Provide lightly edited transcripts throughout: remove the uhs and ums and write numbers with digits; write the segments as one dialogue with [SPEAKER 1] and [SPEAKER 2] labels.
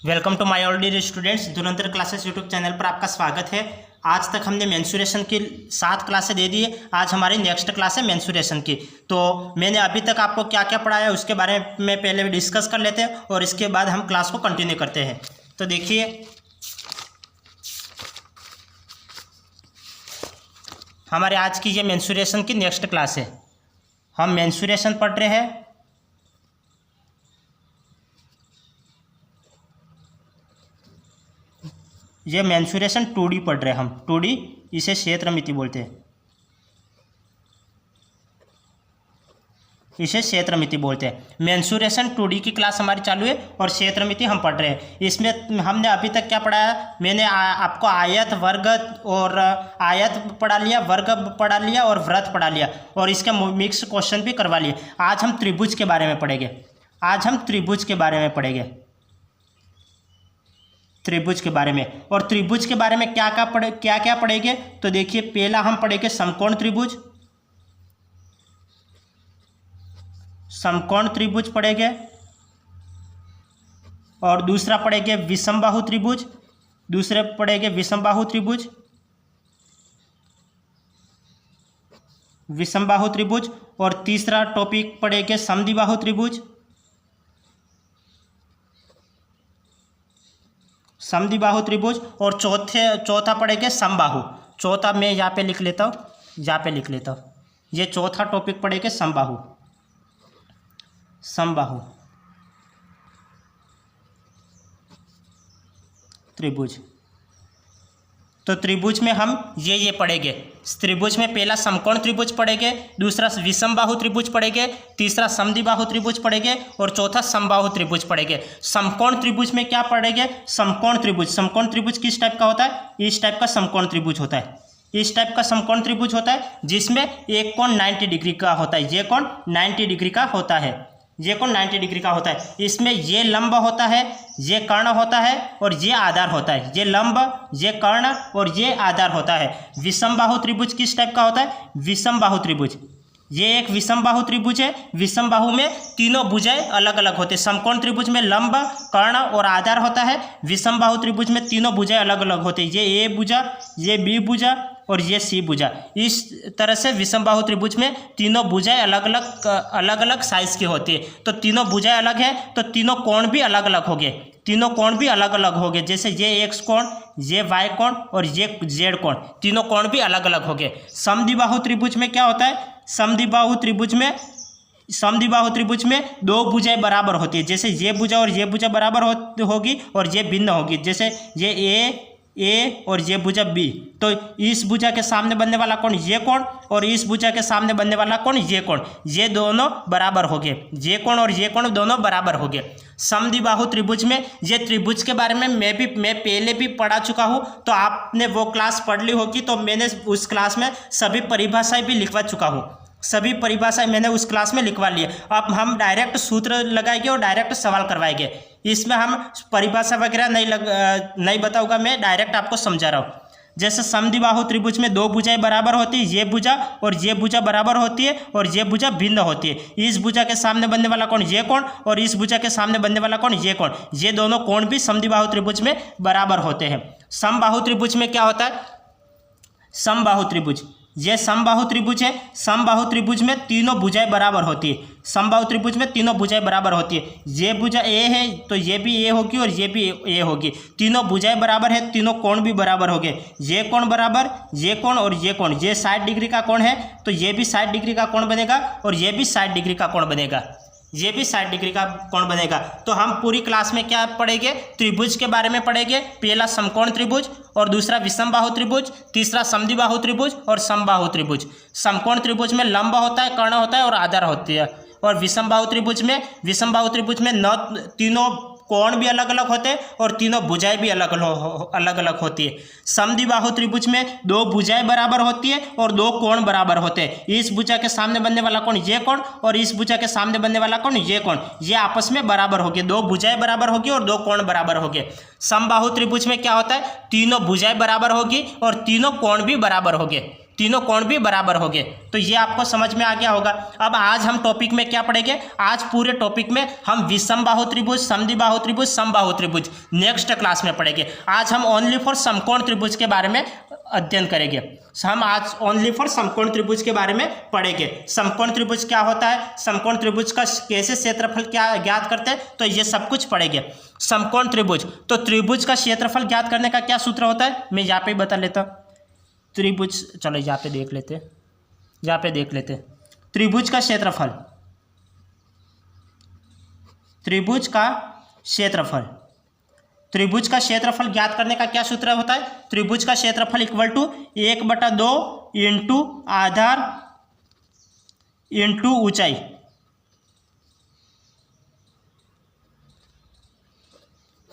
[SPEAKER 1] Welcome to my all dear students. Dhurandhar classes YouTube channel पर आपका स्वागत है। आज तक हमने मेंसुरेशन की 7 क्लासें दे दी है। आज हमारी नेक्स्ट क्लास है मेंसुरेशन की। तो मैंने अभी तक आपको क्या क्या पढ़ाया है उसके बारे में पहले डिस्कस कर लेते हैं और इसके बाद हम क्लास को कंटिन्यू करते हैं। तो देखिए, हमारे आज की ये मेंसुरेशन की नेक्स्ट क्लास है। हम मेंसुरेशन पढ़ रहे हैं। ये मेंसुरेशन 2D पढ़ रहे हैं हम। 2D इसे क्षेत्रमिति बोलते हैं, इसे क्षेत्रमिति बोलते हैं। मेंसुरेशन 2D की क्लास हमारी चालू है और क्षेत्रमिति हम पढ़ रहे हैं। इसमें हमने अभी तक क्या पढ़ाया, मैंने आपको आयत, वर्ग और आयत पढ़ा लिया, वर्ग पढ़ा लिया और वृत्त पढ़ा लिया और इसका मिक्स क्वेश्चन भी करवा लिए। आज हम त्रिभुज के बारे में पढ़ेंगे। आज हम त्रिभुज के बारे में पढ़ेंगे, त्रिभुज के बारे में। और त्रिभुज के बारे में क्या क्या पढ़ेंगे, तो देखिए, पहला हम पढ़ेंगे समकोण त्रिभुज, समकोण त्रिभुज पढ़ेंगे। और दूसरा पढ़ेंगे विषमबाहु त्रिभुज, दूसरे पढ़ेंगे विषमबाहु त्रिभुज, विषमबाहु त्रिभुज। और तीसरा टॉपिक पढ़ेंगे समद्विबाहु त्रिभुज, समद्विबाहु त्रिभुज। और चौथा पढ़ेंगे समबाहु। चौथा मैं यहाँ पे लिख लेता हूँ, यहाँ पे लिख लेता हूँ। ये चौथा टॉपिक पढ़ेंगे समबाहु, समबाहु त्रिभुज। तो त्रिभुज में हम ये पढ़ेंगे। त्रिभुज में पहला समकोण त्रिभुज पढ़ेंगे, दूसरा विषमबाहु त्रिभुज पढ़ेंगे, तीसरा समद्विबाहु त्रिभुज पढ़ेंगे और चौथा समबाहु त्रिभुज पढ़ेंगे। समकोण त्रिभुज में क्या पढ़ेंगे, समकोण त्रिभुज। समकोण त्रिभुज किस टाइप का होता है, इस टाइप का समकोण त्रिभुज होता है, इस टाइप का समकोण त्रिभुज होता है जिसमें एक कोण 90 डिग्री का होता है। ये कोण 90 डिग्री का होता है, ये कोण 90 डिग्री का होता है। इसमें ये लंब होता है, ये कर्ण होता है और ये आधार होता है। ये लंब, ये कर्ण और ये आधार होता है। विषमबाहु त्रिभुज किस टाइप का होता है, विषमबाहु त्रिभुज। ये एक विषमबाहु त्रिभुज है। विषमबाहु में तीनों भुजाएं अलग अलग होते हैं। समकोण त्रिभुज में लंब, कर्ण और आधार होता है। विषमबाहु त्रिभुज में तीनों भुजाएं अलग अलग होते हैं। ये ए भुजा, ये बी भुजा और ये सी भुजा। इस तरह से विषमबाहु त्रिभुज में तीनों भुजाएं अलग अलग साइज की होती है। तो तीनों भुजाएं अलग है तो तीनों कोण भी अलग अलग होंगे, तीनों कोण भी अलग अलग होंगे। जैसे ये एक्स कोण, ये वाई कोण और ये जेड कोण, तीनों कोण भी अलग अलग होंगे। समद्विबाहु त्रिभुज में क्या होता है, समद्विबाहु त्रिभुज में दो भुजाएं बराबर होती है। जैसे ये भुजा और ये भुजा बराबर होगी और ये भिन्न होगी। जैसे ये ए और ये भुजा बी, तो इस भुजा के सामने बनने वाला कोण ये कोण और इस भुजा के सामने बनने वाला कोण ये कोण, ये दोनों बराबर हो गए। ये कोण और ये कोण दोनों बराबर हो गए। समद्विबाहु त्रिभुज में, ये त्रिभुज के बारे में मैं पहले भी पढ़ा चुका हूँ, तो आपने वो क्लास पढ़ ली होगी। तो मैंने उस क्लास में सभी परिभाषाएं भी लिखवा चुका हूँ, सभी परिभाषाएं मैंने उस क्लास में लिखवा ली है। अब हम डायरेक्ट सूत्र लगाएंगे और डायरेक्ट सवाल करवाएंगे। इसमें हम परिभाषा वगैरह नहीं बताऊंगा, मैं डायरेक्ट आपको समझा रहा हूँ। जैसे समद्विबाहु त्रिभुज में दो भुजाएं बराबर होती है, ये भुजा और ये भुजा बराबर होती है और ये भुजा भिन्न होती है। इस भुजा के सामने बनने वाला कोण ये कोण और इस भुजा के सामने बनने वाला कोण ये कोण, ये दोनों कोण भी समद्विबाहु त्रिभुज में बराबर होते हैं। समबाहु त्रिभुज में क्या होता है, समबाहु त्रिभुज, ये समबाहु त्रिभुज है। समबाहु त्रिभुज में तीनों भुजाएं बराबर होती है। समबाहु त्रिभुज में तीनों भुजाएं बराबर होती है। ये भुजा ए है तो ये भी ए होगी और ये भी ए होगी। तीनों भुजाएं बराबर है, तीनों कोण भी बराबर हो गए। ये कोण बराबर, ये कोण और ये कोण, ये 60 डिग्री का कोण है तो ये भी 60 डिग्री का कोण बनेगा और ये भी 60 डिग्री का कोण बनेगा, ये भी 60 डिग्री का कोण बनेगा। तो हम पूरी क्लास में क्या पढ़ेंगे, त्रिभुज के बारे में पढ़ेंगे। पहला समकोण त्रिभुज और दूसरा विषमबाहु त्रिभुज, तीसरा समद्विबाहु त्रिभुज और समबाहु त्रिभुज। समकोण त्रिभुज में लंब होता है, कर्ण होता है और आधार होती है। और विषमबाहु त्रिभुज में न तीनों कोण भी अलग अलग होते हैं और तीनों भुजाएं भी अलग अलग होती है। समद्विबाहु त्रिभुज में दो भुजाएं बराबर होती है और दो कोण बराबर होते हैं। इस भुजा के सामने बनने वाला कोण ये कोण और इस भुजा के सामने बनने वाला कोण ये कोण, ये आपस में बराबर होगी। दो भुजाएं बराबर होगी और दो कोण बराबर होंगे। समबाहु त्रिभुज में क्या होता है, तीनों भुजाएं बराबर होगी और तीनों कोण भी बराबर होंगे। तीनों कोण भी बराबर हो गए। तो ये आपको समझ में आ गया होगा। अब आज हम टॉपिक में क्या पढ़ेंगे, आज पूरे टॉपिक में हम विषम बाहु त्रिभुज, समद्विबाहु त्रिभुज, समबाहु त्रिभुज नेक्स्ट क्लास में पढ़ेंगे। आज हम ओनली फॉर समकोण त्रिभुज के बारे में अध्ययन करेंगे। हम आज ओनली फॉर समकोण त्रिभुज के बारे में पढ़ेंगे। समकोण त्रिभुज क्या होता है, समकोण त्रिभुज का कैसे क्षेत्रफल क्या ज्ञात करते हैं, तो ये सब कुछ पढ़ेंगे। समकोण त्रिभुज, तो त्रिभुज का क्षेत्रफल ज्ञात करने का क्या सूत्र होता है, मैं यहाँ पे बता लेता हूँ। त्रिभुज, चलो यहाँ पे देख लेते, यहाँ पे देख लेते। त्रिभुज का क्षेत्रफल, त्रिभुज का क्षेत्रफल, त्रिभुज का क्षेत्रफल ज्ञात करने का क्या सूत्र होता है, त्रिभुज का क्षेत्रफल इक्वल टू 1/2 इंटू आधार इंटू ऊंचाई।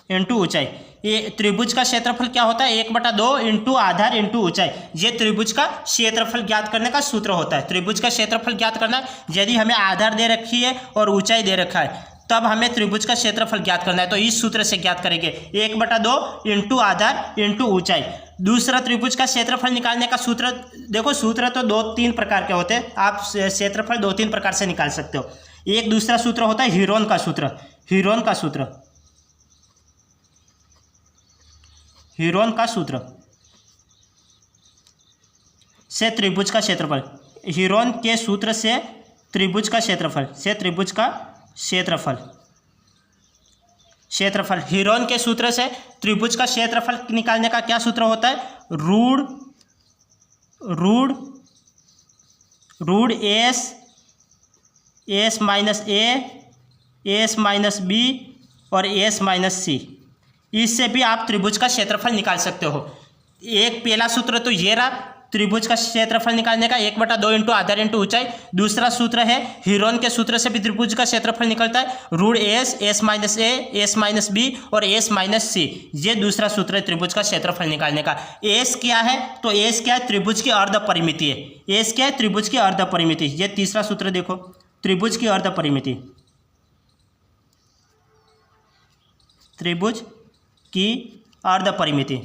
[SPEAKER 1] इंटू ऊंचाई। ये त्रिभुज का क्षेत्रफल क्या होता है, 1/2 इंटू आधार इंटू ऊंचाई। ये त्रिभुज का क्षेत्रफल ज्ञात करने का सूत्र होता है। त्रिभुज का क्षेत्रफल ज्ञात करना है, यदि हमें आधार दे रखी है और ऊंचाई दे रखा है, तब हमें त्रिभुज का क्षेत्रफल ज्ञात करना है। तो इस सूत्र से ज्ञात करेंगे, 1/2 इंटू आधार इंटू ऊंचाई। दूसरा त्रिभुज का क्षेत्रफल निकालने का सूत्र, देखो सूत्र तो 2-3 प्रकार के होते हैं, आप क्षेत्रफल 2-3 प्रकार से निकाल सकते हो। एक दूसरा सूत्र होता है हीरोन का सूत्र, हीरोन का सूत्र, हीरोन का सूत्र से त्रिभुज का क्षेत्रफल, हीरोन के सूत्र से त्रिभुज का क्षेत्रफल, से त्रिभुज का क्षेत्रफल, क्षेत्रफल हीरोन के सूत्र से त्रिभुज का क्षेत्रफल निकालने का क्या सूत्र होता है, root S minus A, S minus B और एस माइनस सी। इससे भी आप त्रिभुज का क्षेत्रफल निकाल सकते हो। एक पहला सूत्र तो ये रहा त्रिभुज का क्षेत्रफल निकालने का, 1/2 इंटू आधार इंटू ऊंचाई। दूसरा सूत्र है हीरोन के सूत्र से भी त्रिभुज का क्षेत्रफल निकलता है, root S minus A, S minus B और एस माइनस सी। ये दूसरा सूत्र है त्रिभुज का क्षेत्रफल निकालने का। एस क्या है, तो एस क्या है, त्रिभुज की अर्ध परिमिति है। एस क्या है, त्रिभुज की अर्ध परिमिति। ये तीसरा सूत्र देखो, त्रिभुज की अर्ध परिमिति, त्रिभुज की अर्ध परिमिति।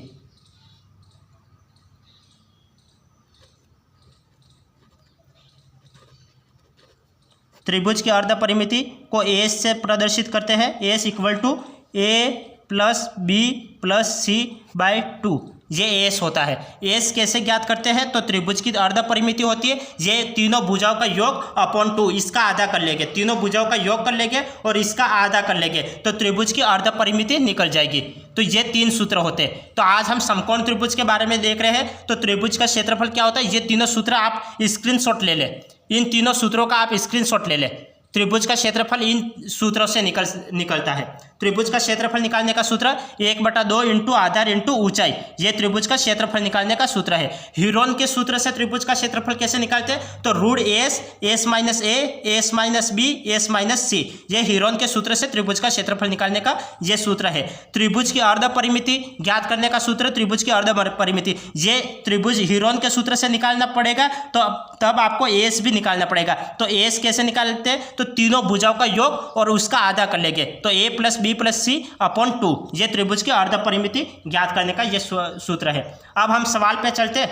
[SPEAKER 1] त्रिभुज की अर्ध परिमिति को एस से प्रदर्शित करते हैं, S equal to A plus B plus C by 2। ये एस होता है। एस कैसे ज्ञात करते हैं, तो त्रिभुज की अर्ध परिमिति होती है, ये तीनों भुजाओं का योग अपॉन 2, इसका आधा कर लेंगे, तीनों भुजाओं का योग कर लेंगे और इसका आधा कर लेंगे, तो त्रिभुज की अर्ध परिमिति निकल जाएगी। तो ये 3 सूत्र होते हैं। तो आज हम समकोण त्रिभुज के बारे में देख रहे हैं। तो त्रिभुज का क्षेत्रफल क्या होता है, ये तीनों सूत्र आप स्क्रीनशॉट ले लें, इन तीनों सूत्रों का आप स्क्रीनशॉट ले लें। त्रिभुज का क्षेत्रफल इन सूत्रों से निकलता है। त्रिभुज का क्षेत्रफल निकालने का सूत्र 1/2 इंटू आधार इंटू ऊंचाई, ये त्रिभुज का क्षेत्रफल निकालने का सूत्र है। हीरोन के सूत्र से त्रिभुज का क्षेत्रफल कैसे निकालते हैं, तो root S minus A, S minus B, S minus C, ये हीरोन के सूत्र से त्रिभुज का क्षेत्रफल निकालने का ये सूत्र है। त्रिभुज की अर्ध परिमिति ज्ञात करने का सूत्र, त्रिभुज की अर्ध परिमिति, ये त्रिभुज हीरोन के सूत्र से निकालना पड़ेगा, तो तब आपको एस भी निकालना पड़ेगा। तो एस कैसे निकालते हैं, तो तीनों भुजाओं का योग और उसका आधा कर लेंगे, तो ए प्लस बी प्लस सी अपॉन 2, ये त्रिभुज की अर्ध परिमिति ज्ञात करने का ये सूत्र है। अब हम सवाल पे चलते,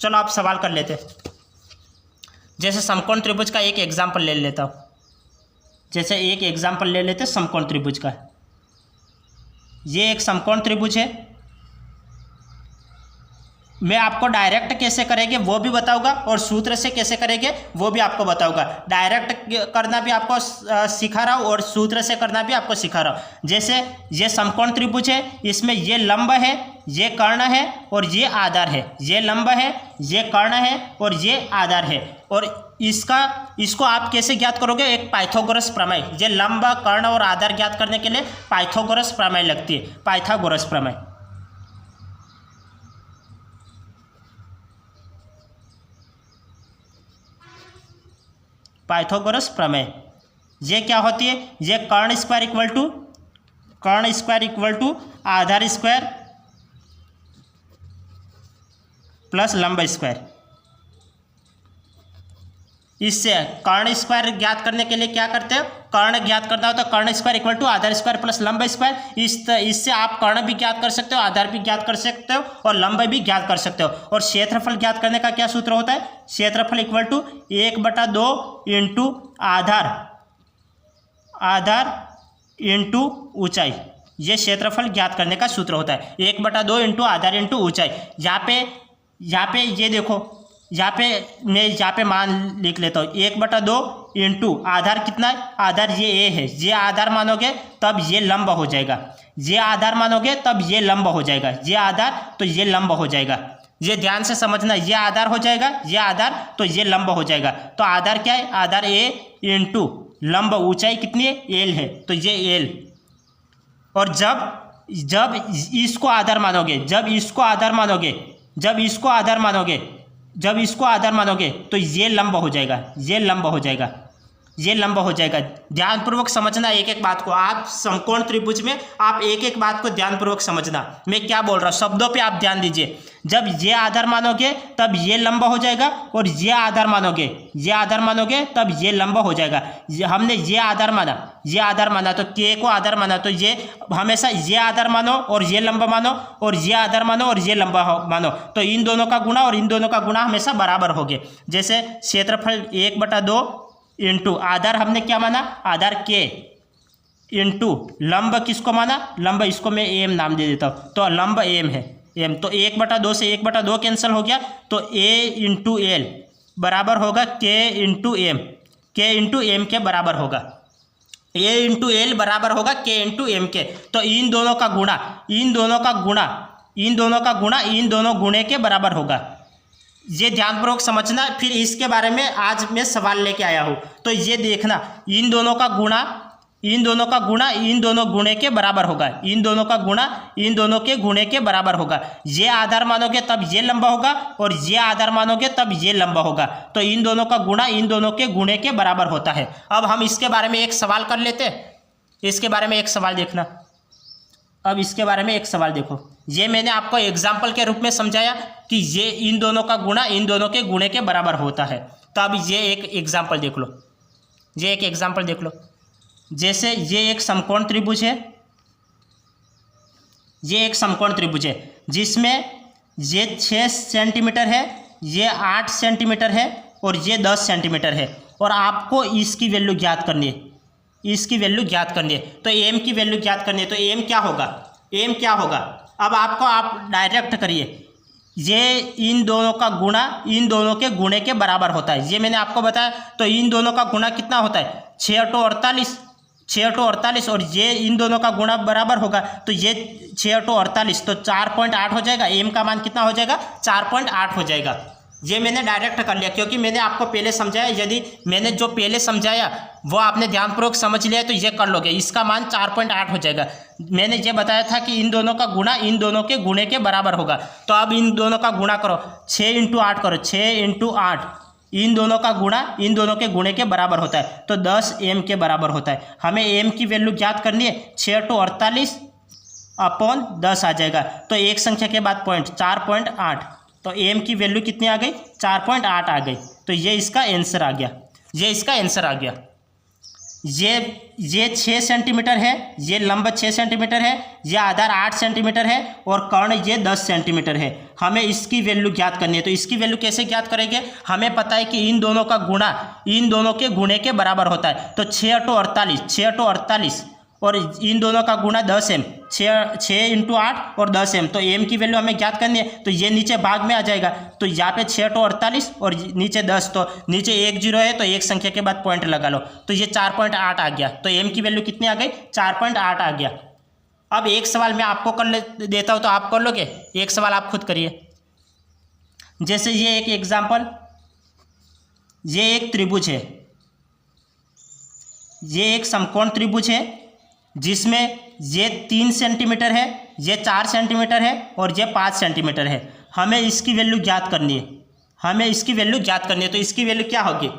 [SPEAKER 1] चलो आप सवाल कर लेते। जैसे समकोण त्रिभुज का एक एग्जाम्पल ले लेता हूं, जैसे एक एग्जाम्पल ले लेते समकोण त्रिभुज का। ये एक समकोण त्रिभुज है, मैं आपको डायरेक्ट कैसे करेंगे वो भी बताऊंगा और सूत्र से कैसे करेंगे वो भी आपको बताऊंगा। डायरेक्ट करना भी आपको सिखा रहा हूँ और सूत्र से करना भी आपको सिखा रहा हूँ। जैसे ये समकोण त्रिभुज है, इसमें ये लंब है, ये कर्ण है और ये आधार है। ये लंब है, ये कर्ण है और ये आधार है। और इसको आप कैसे ज्ञात करोगे, एक पाइथागोरस प्रमेय। ये लंब, कर्ण और आधार ज्ञात करने के लिए पाइथागोरस प्रमेय लगती है, पाइथागोरस प्रमेय। पाइथागोरस प्रमेय ये क्या होती है, ये कर्ण स्क्वायर इक्वल टू आधार स्क्वायर प्लस लंब स्क्वायर। इससे कर्ण स्क्वायर ज्ञात करने के लिए क्या करते हो, कर्ण ज्ञात करना हो तो कर्ण स्क्वायर इक्वल टू आधार स्क्वायर प्लस लंब स्क्वायर। इससे आप कर्ण भी ज्ञात कर सकते हो, आधार भी ज्ञात कर सकते हो और लंब भी ज्ञात कर सकते हो। और क्षेत्रफल ज्ञात करने का क्या सूत्र होता है, क्षेत्रफल इक्वल टू 1/2 इंटू आधार इंटू ऊंचाई। ये क्षेत्रफल ज्ञात करने का सूत्र होता है, 1/2 इंटू आधार इंटू ऊंचाई। यहाँ पे ये देखो, यहाँ पे मान लिख लेता हूँ 1/2 इंटू आधार कितना है, आधार ये ए है, ये आधार मानोगे तब ये लंब हो जाएगा, ये आधार मानोगे तब ये लंब हो जाएगा, ये आधार तो ये लंब हो जाएगा। ये ध्यान से समझना, ये आधार हो जाएगा, ये आधार तो ये लंब हो जाएगा। तो आधार क्या है, आधार ए इंटू लंब ऊंचाई कितनी है, एल है, तो ये एल। और जब इसको आधार मानोगे तो ये लंब हो जाएगा, ये लंब हो जाएगा। ध्यानपूर्वक समझना एक एक बात को, आप समकोण त्रिभुज में आप एक एक बात को ध्यानपूर्वक समझना, मैं क्या बोल रहा हूँ, शब्दों पे आप ध्यान दीजिए। जब ये आधार मानोगे तब ये लंब हो जाएगा, और ये आधार मानोगे तब ये लंब हो जाएगा। हमने ये आधार माना तो के को आधार माना, तो ये हमेशा ये आधार मानो और ये लंब मानो, और ये आधार मानो और ये लंब मानो, तो इन दोनों का गुणा और इन दोनों का गुणा हमेशा बराबर होंगे। जैसे क्षेत्रफल 1/2 इंटू आधार हमने क्या माना, आधार के, इंटू लंब किसको माना, लंब इसको मैं एम नाम दे देता हूँ, तो लंब एम है, एम। तो 1/2 से 1/2 कैंसिल हो गया, तो ए इंटू एल बराबर होगा के इंटू एम, के इंटू एम के बराबर होगा, ए इंटू एल बराबर होगा के इंटू एम के। तो इन दोनों का गुणे के बराबर होगा। ये ध्यानपूर्वक समझना। फिर इसके बारे में आज मैं सवाल लेके आया हूँ, तो ये देखना, इन दोनों का गुणा इन दोनों गुणे के बराबर होगा, इन दोनों का गुणा इन दोनों के गुणे के बराबर होगा। ये आधार मानोगे तब ये लंबा होगा, और ये आधार मानोगे तब ये लंबा होगा। तो इन दोनों का गुणा इन दोनों के गुणे के बराबर होता है। अब हम इसके बारे में एक सवाल कर लेते हैं, इसके बारे में एक सवाल देखना। अब इसके बारे में एक सवाल देखो, ये मैंने आपको एग्जाम्पल के रूप में समझाया कि ये इन दोनों का गुणा इन दोनों के गुणे के बराबर होता है। तो अब ये एक एग्जाम्पल देख लो, जैसे ये एक समकोण त्रिभुज है, जिसमें ये 6 सेंटीमीटर है, ये 8 सेंटीमीटर है और ये 10 सेंटीमीटर है, और आपको इसकी वैल्यू ज्ञात करनी है, तो एम की वैल्यू ज्ञात करनी है। तो एम क्या होगा, अब आप डायरेक्ट करिए, ये इन दोनों का गुणा इन दोनों के गुणे के बराबर होता है, ये मैंने आपको बताया। तो इन दोनों का गुणा कितना होता है, 6/48 और ये इन दोनों का गुणा बराबर होगा, तो ये 6/48 तो 4.8 हो जाएगा। एम का मान कितना हो जाएगा, 4.8 हो जाएगा। ये मैंने डायरेक्ट कर लिया क्योंकि मैंने आपको पहले समझाया। यदि मैंने जो पहले समझाया वो आपने ध्यानपूर्वक समझ लिया तो ये कर लोगे, इसका मान 4.8 हो जाएगा। मैंने ये बताया था कि इन दोनों का गुणा इन दोनों के गुणे के बराबर होगा। तो अब इन दोनों का गुणा करो, 6 × 8 करो, 6 × 8, इन दोनों का गुणा इन दोनों के गुणे के बराबर होता है, तो 10 एम के बराबर होता है। हमें एम की वैल्यू ज्ञात करनी है, 6/48/10 आ जाएगा। तो एक संख्या के बाद पॉइंट 4.8, तो एम की वैल्यू कितनी आ गई, 4.8 आ गई। तो ये इसका आंसर आ गया, ये 6 सेंटीमीटर है, ये लंब 6 सेंटीमीटर है, ये आधार 8 सेंटीमीटर है और कर्ण ये 10 सेंटीमीटर है। हमें इसकी वैल्यू ज्ञात करनी है। तो इसकी वैल्यू कैसे ज्ञात करेंगे, हमें पता है कि इन दोनों का गुणा इन दोनों के गुणे के बराबर होता है। तो 6/48 और इन दोनों का गुणा 10 एम, 6 × 8 और 10 एम। तो एम की वैल्यू हमें ज्ञात करनी है, तो ये नीचे भाग में आ जाएगा। तो यहाँ पे 6/48 और नीचे 10, तो नीचे 1 0 है, तो एक संख्या के बाद पॉइंट लगा लो, तो ये 4.8 आ गया। तो एम की वैल्यू कितनी आ गई, 4.8 आ गया। अब एक सवाल मैं आपको कर देता हूँ, तो आप कर लोगे, एक सवाल आप खुद करिए। जैसे ये एक एग्जाम्पल, ये एक त्रिभुज है, ये एक समकोण त्रिभुज है जिसमें ये 3 सेंटीमीटर है, ये 4 सेंटीमीटर है और ये 5 सेंटीमीटर है। हमें इसकी वैल्यू ज्ञात करनी है, तो इसकी वैल्यू क्या होगी,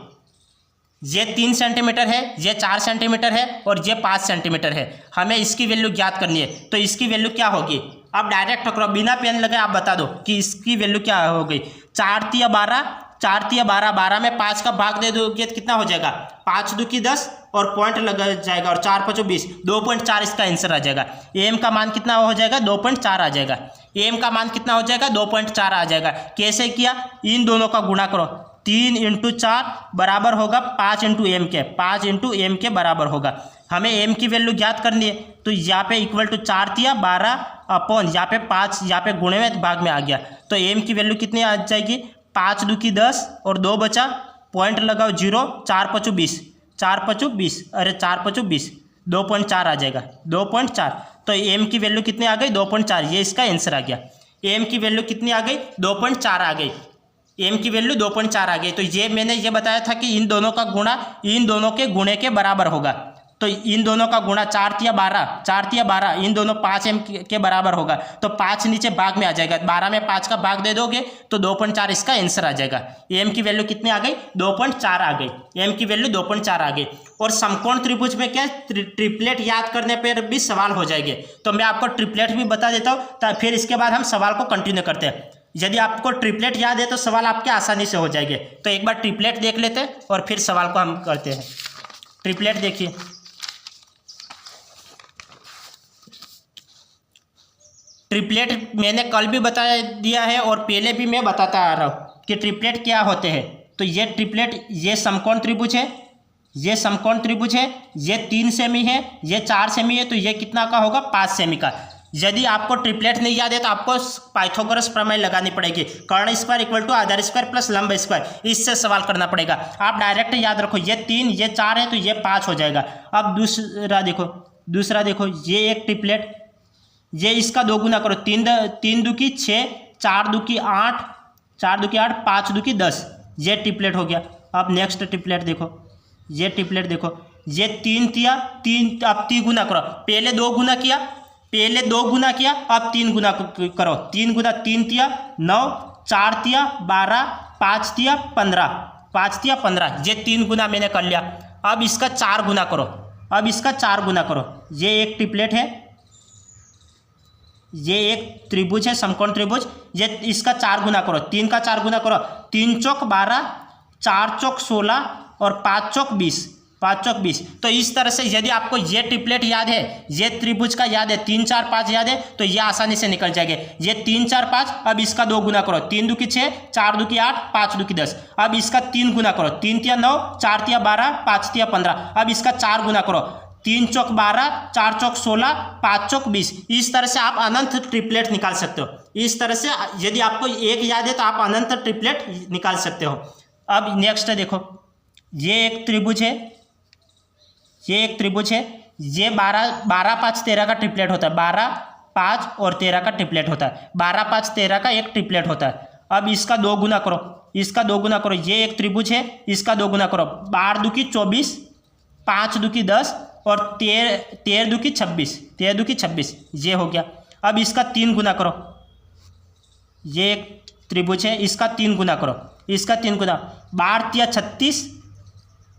[SPEAKER 1] ये 3 सेंटीमीटर है, ये 4 सेंटीमीटर है और ये 5 सेंटीमीटर है। हमें इसकी वैल्यू ज्ञात करनी है, तो इसकी वैल्यू क्या होगी। आप डायरेक्ट करो, बिना पेन लगाए आप बता दो कि इसकी वैल्यू क्या हो गई। 4 × 12 4 तिया 12, 12 में 5 का भाग दे दोगे तो कितना हो जाएगा, 5 दूकी 10 और पॉइंट लगा जाएगा और 4 5 20, 2.4 इसका आंसर आ जाएगा। एम का मान कितना हो जाएगा, 2.4 आ जाएगा। एम का मान कितना हो जाएगा, 2.4 आ जाएगा। कैसे किया, इन दोनों का गुणा करो, 3 × 4 बराबर होगा 5 × एम के, 5 × एम के बराबर होगा। हमें एम की वैल्यू ज्ञात करनी है, तो यहाँ पे इक्वल टू 4 तिया 12 अपॉन यहाँ पे 5, यहाँ पे गुणे में भाग में आ गया, तो एम की वैल्यू कितनी आ जाएगी, 5 दूकी 10 और 2 बचा, पॉइंट लगाओ 0, 4 5 20, 4 5 20, अरे 4 5 20, 2.4 आ जाएगा, 2.4। तो एम की वैल्यू कितनी आ गई, 2.4, ये इसका आंसर आ गया। एम की वैल्यू कितनी आ गई, 2.4 आ गई। एम की वैल्यू 2.4 आ गई। तो ये मैंने ये बताया था कि इन दोनों का गुणा इन दोनों के गुणे के बराबर होगा। तो इन दोनों का गुणा 4 तिया 12, 4 तिया 12, इन दोनों 5 एम के बराबर होगा। तो 5 नीचे भाग में आ जाएगा, 12 में 5 का भाग दे दोगे तो 2.4 इसका आंसर आ जाएगा। एम की वैल्यू कितनी आ गई, 2.4 आ गई। एम की वैल्यू 2.4 आ गई। और समकोण त्रिभुज में क्या ट्रिपलेट याद करने पर भी सवाल हो जाएंगे, तो मैं आपको ट्रिपलेट भी बता देता हूँ, फिर इसके बाद हम सवाल को कंटिन्यू करते हैं। यदि आपको ट्रिपलेट याद है तो सवाल आपके आसानी से हो जाएंगे। तो एक बार ट्रिपलेट देख लेते हैं और फिर सवाल को हम करते हैं। ट्रिपलेट देखिए, ट्रिपलेट मैंने कल भी बता दिया है और पहले भी मैं बताता आ रहा हूँ कि ट्रिपलेट क्या होते हैं। तो ये ट्रिपलेट, ये समकोण त्रिभुज है, ये समकोण त्रिभुज है, ये 3 सेमी है, ये 4 सेमी है, तो ये कितना का होगा, 5 सेमी का। यदि आपको ट्रिपलेट नहीं याद है तो आपको पाइथागोरस प्रमेय लगानी पड़ेगी, कर्ण स्क्वायर इक्वल टू आधार स्क्वायर प्लस लंब स्क्वायर, इससे सवाल करना पड़ेगा। आप डायरेक्ट याद रखो, ये 3 ये 4 है तो ये 5 हो जाएगा। अब दूसरा देखो, ये एक ट्रिपलेट, ये इसका 2 गुना करो, 3 दूकी 6, 4 दूकी 8, 4 दूकी 8, 5 दूकी 10, ये ट्रिपलेट हो गया। अब नेक्स्ट ट्रिपलेट देखो, ये ट्रिपलेट देखो, ये 3 तिया 3, अब 3 गुना करो, पहले 2 गुना किया, अब 3 गुना करो, 3 गुना 3 तिया 9, 4 तिया 12, 5 तिया 15, 5 तिया 15, ये 3 गुना मैंने कर लिया। अब इसका 4 गुना करो, ये एक ट्रिपलेट है, ये एक त्रिभुज है, समकोण त्रिभुज, ये इसका 4 गुना करो, 3 का 4 गुना करो, 3 चौक 12, 4 चौक 16 और 5 चौक 20, 5 चौक 20। तो इस तरह से यदि आपको ये ट्रिपलेट याद है, ये त्रिभुज का याद है, 3 4 5 याद है, तो ये आसानी से निकल जाएंगे। ये 3 4 5, अब इसका 2 गुना करो, 3 दूकी 6, 4 दूकी 8, 5 दूकी 10, अब इसका 3 गुना करो, 3 तिया 9, 4 तिया 12, 5 तिया 15, अब इसका 4 गुना करो, 3 चौक 12, 4 चौक 16, 5 चौक 20। इस तरह से आप अनंत ट्रिपलेट निकाल सकते हो। इस तरह से यदि आपको एक याद है तो आप अनंत ट्रिपलेट निकाल सकते हो। अब नेक्स्ट देखो, ये एक त्रिभुज है, ये 12 5 13 का ट्रिपलेट होता है, 12 5 और 13 का ट्रिपलेट होता है, 12 5 13 का एक ट्रिपलेट होता है। अब इसका 2 गुना करो, ये एक त्रिभुज है, इसका 2 गुना करो, 12 दूकी 24, 5 दूकी 10 और 13 दूकी 26, ये हो गया। अब इसका 3 गुना करो, ये एक त्रिभुज है, इसका 3 गुना करो, 12 तिया 36,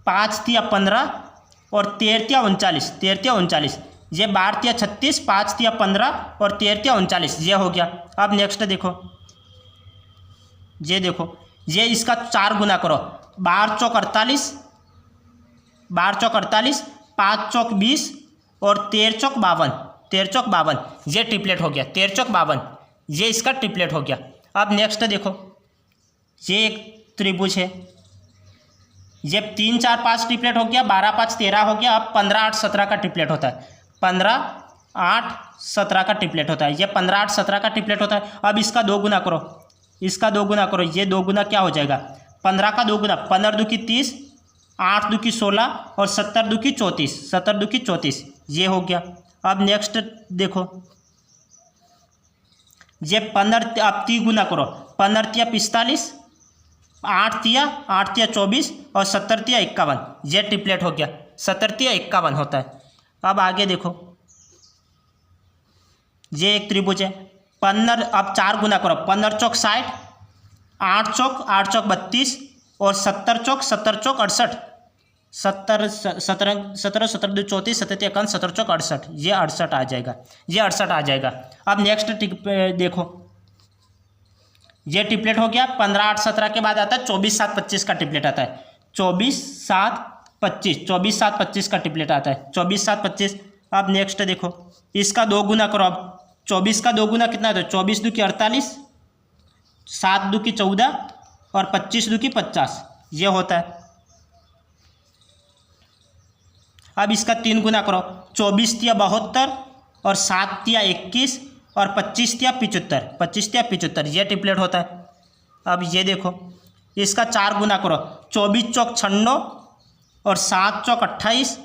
[SPEAKER 1] 5 तिया 15 और 13 तिया 39, ये 12 तिया 36, 5 तिया 15 और 13 तिया 39, ये हो गया। अब नेक्स्ट देखो, ये इसका 4 गुना करो, 12 चौक 48, 5 चौक 20 और 13 चौक 52, ये ट्रिपलेट हो गया, 13 चौक 52, ये इसका ट्रिपलेट हो गया। अब नेक्स्ट देखो, ये एक त्रिभुज है, ये 3 4 5 ट्रिपलेट हो गया, 12 5 13 हो गया। अब 15 8 17 का ट्रिपलेट होता है, 15 8 17 का ट्रिपलेट होता है, ये 15 8 17 का ट्रिपलेट होता है। अब इसका 2 गुना करो, ये 2 गुना क्या हो जाएगा, 15 का 2 गुना, 15 दूकी 30, 8 दूकी 16 और 70 दूकी 34, ये हो गया। अब नेक्स्ट देखो, ये 15, अब 3 गुना करो, 15 तिया 45, 8 तिया 24 और 70 तिया 51, ये ट्रिपलेट हो गया, 70 तिया 51 होता है। अब आगे देखो, ये एक त्रिभुज है, 15, अब 4 गुना करो, 15 चौक 60, 8 चौक 32 और 70 चौक 68, 17 17 17 34 17 51 17 चौक 68, ये 68 आ जाएगा, अब नेक्स्ट देखो, ये ट्रिपलेट हो गया। 15 8 17 के बाद आता है 24 7 25 का ट्रिपलेट आता है। 24 7 25, 24 7 25 का ट्रिपलेट आता है। 24 7 25। अब नेक्स्ट देखो, इसका 2 गुना करो। अब 24 का 2 गुना कितना होता है? 24 दूकी 48, 7 दूकी 14 और 25 दूकी 50, ये होता है। अब इसका 3 गुना करो। 24 तिया 72 और 7 तिया 21 और 25 तिया 75, 25 तिया 75, ये ट्रिपलेट होता है। अब ये देखो, इसका 4 गुना करो। 24 चौक 96 और 7 चौक 28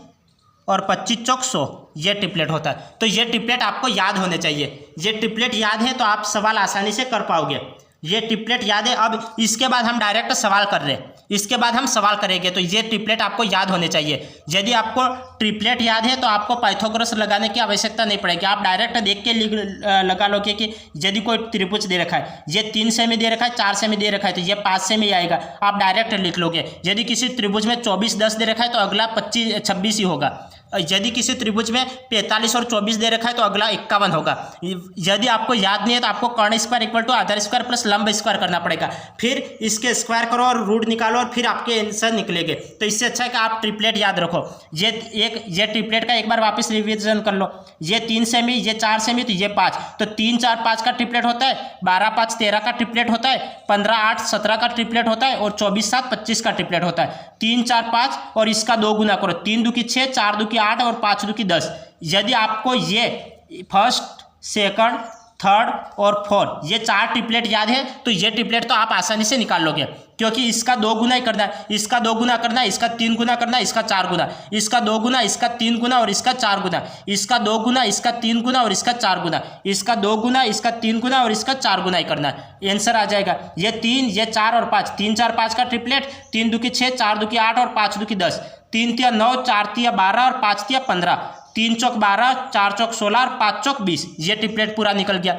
[SPEAKER 1] और 25 चौक 100, ये ट्रिपलेट होता है। तो ये ट्रिपलेट आपको याद होने चाहिए। ये ट्रिपलेट याद है तो आप सवाल आसानी से कर पाओगे। ये ट्रिपलेट याद है। अब इसके बाद हम डायरेक्ट सवाल कर रहे हैं, इसके बाद हम सवाल करेंगे। तो ये ट्रिपलेट आपको याद होने चाहिए। यदि आपको ट्रिपलेट याद है तो आपको पाइथागोरस लगाने की आवश्यकता नहीं पड़ेगी। आप डायरेक्ट देख के लगा लोगे कि यदि कोई त्रिभुज दे रखा है, ये 3 सेमी दे रखा है, 4 सेमी दे रखा है, तो ये 5 सेमी आएगा। आप डायरेक्ट लिख लोगे। यदि किसी त्रिभुज में 24 10 दे रखा है तो अगला 25 26 ही होगा। यदि किसी त्रिभुज में 45 और 24 दे रखा है तो अगला 51 होगा। यदि आपको याद नहीं है तो आपको कर्ण स्क्वायर इक्वल टू आधार स्क्वायर प्लस लंब स्क्वायर करना पड़ेगा। फिर इसके स्क्वायर करो और रूट निकालो और फिर आपके आंसर निकलेंगे। तो इससे अच्छा है कि आप ट्रिपलेट याद रखो। ये ट्रिपलेट का एक बार वापस रिविजन कर लो। ये 3 सेमी, ये 4 सेमी, तो ये 5, तो 3 4 5 का ट्रिपलेट होता है। 12 5 13 का ट्रिपलेट होता है। 15 8 17 का ट्रिपलेट होता है और 24 7 25 का ट्रिपलेट होता है। 3 4 5 और इसका 2 गुना करो। 3 दूकी 6, 4 दूकी 8 और 5 दूकी 10। यदि आपको ये फर्स्ट सेकंड थर्ड और फोर्थ ये 4 ट्रिपलेट याद है तो ये ट्रिपलेट तो आप आसानी से निकाल लोगे, क्योंकि इसका 2 गुना ही करना है, इसका 2 गुना करना है, इसका 3 गुना करना है, इसका 4 गुना, इसका 2 गुना, इसका 3 गुना और इसका 4 गुना, इसका 2 गुना, इसका 3 गुना और इसका 4 गुना, इसका 2 गुना, इसका 3 गुना और इसका 4 गुना ही करना है। आंसर आ जाएगा ये 3, ये 4 और 5, 3 4 5 का ट्रिपलेट। 3 दूकी 6, 4 दूकी 8 और 5 दूकी 10, 3 तिया 9, 4 तिया 12 और 5 तिया 15, 3 चौक 12, 4 चौक 16 और 5 चौक 20। ये ट्रिपलेट पूरा निकल गया।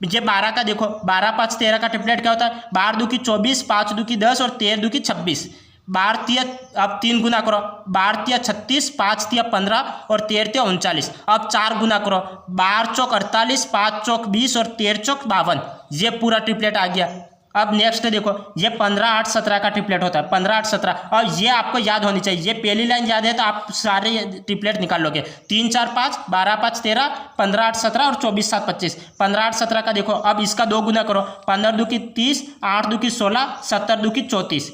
[SPEAKER 1] ये 12 का देखो, 12 5 13 का ट्रिपलेट क्या होता है? 12 दूकी 24, 5 दूकी 10 और 13 दूकी 26। 12 तिया, अब 3 गुना करो, 12 तिया 36, 5 तिया 15 और 13 तिया 39। अब 4 गुना करो, 12 चौक 48, 5 चौक 20 और 13 चौक 52। ये पूरा ट्रिपलेट आ गया। अब नेक्स्ट देखो, ये 15 8 17 का ट्रिपलेट होता है। 15 8 17 और ये आपको याद होनी चाहिए। ये पहली लाइन याद है तो आप सारे ट्रिपलेट निकाल लोगे। 3 4 5, 12 5 13, 15 8 17 और 24 7 25। 15 8 17 का देखो, अब इसका 2 गुना करो, 15 दूकी 30, 8 दूकी 16, 70 दूकी 34,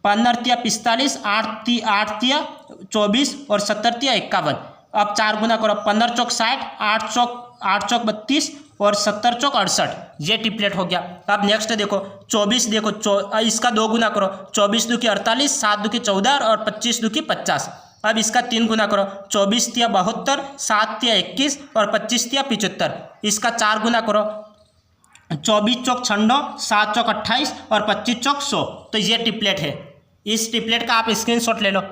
[SPEAKER 1] 15 तिया 45, 8 तिया 24 और 70 तिया 51। अब 4 गुना करो, 15 चौक 60, 8 चौक 32 और 70 चौक 68। ये ट्रिपलेट हो गया। अब नेक्स्ट देखो, 24 देखो, इसका 2 गुना करो, 24 दूकी 48, 7 दूकी 14 और 25 दूकी 50। अब इसका 3 गुना करो, 24 तिया 72, 7 तिया 21 और 25 तिया 75। इसका 4 गुना करो, 24 चौक 96, 7 चौक 28 और 25 चौक 100। तो ये ट्रिपलेट है। इस ट्रिपलेट का आप स्क्रीनशॉट ले लो।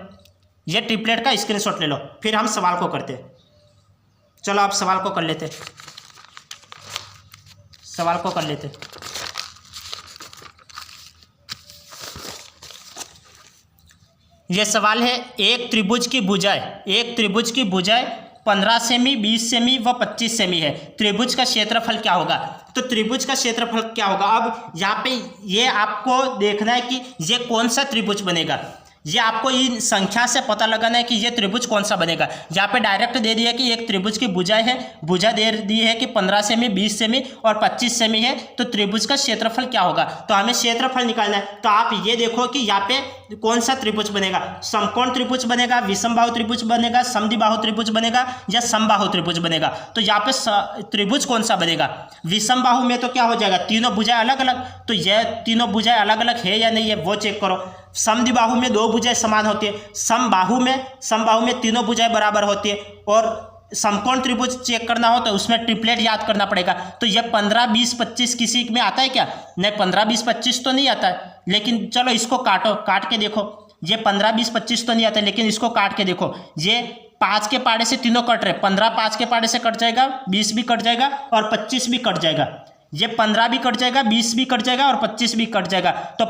[SPEAKER 1] ये ट्रिपलेट का स्क्रीनशॉट ले लो, फिर हम सवाल को करते हैं। चलो आप सवाल को कर लेते, सवाल को कर लेते। यह सवाल है, एक त्रिभुज की भुजाएं 15 सेमी, 20 सेमी व 25 सेमी है। त्रिभुज का क्षेत्रफल क्या होगा? तो त्रिभुज का क्षेत्रफल क्या होगा? अब यहाँ पे ये आपको देखना है कि ये कौन सा त्रिभुज बनेगा। ये आपको इन संख्या से पता लगाना है कि ये त्रिभुज कौन सा बनेगा। यहाँ पे डायरेक्ट दे दिया कि एक त्रिभुज की भुजाएं है, भुजा दे दी है कि 15 सेमी, 20 सेमी और 25 सेमी है। तो त्रिभुज का क्षेत्रफल क्या होगा? तो हमें क्षेत्रफल निकालना है। तो आप ये देखो कि यहाँ पे कौन सा त्रिभुज बनेगा। समकोण त्रिभुज बनेगा, विषमबाहु त्रिभुज बनेगा, समद्विबाहु त्रिभुज बनेगा या समबाहु त्रिभुज बनेगा। तो यहाँ पे त्रिभुज कौन सा बनेगा? विषमबाहु में तो क्या हो जाएगा, तीनों भुजाएं अलग अलग। तो यह तीनों भुजाएं अलग अलग है या नहीं है वो चेक करो। समद्विबाहु में 2 भुजाएं समान होती है। समबाहु में तीनों भुजाएं बराबर होती है। और समकोण त्रिभुज चेक करना हो तो उसमें ट्रिपलेट याद करना पड़ेगा। तो ये 15 20 25 किसी में आता है क्या? नहीं, 15 20 25 तो नहीं आता है। लेकिन चलो इसको काटो, काट के देखो। ये 15 20 25 तो नहीं आता है, लेकिन इसको काट के देखो। ये 5 के पाड़े से तीनों कट रहे। 15 5 के पाड़े से कट जाएगा, 20 भी कट जाएगा और 25 भी कट जाएगा। ये 15 भी कट जाएगा, 20 भी कट जाएगा और 25 भी कट जाएगा। तो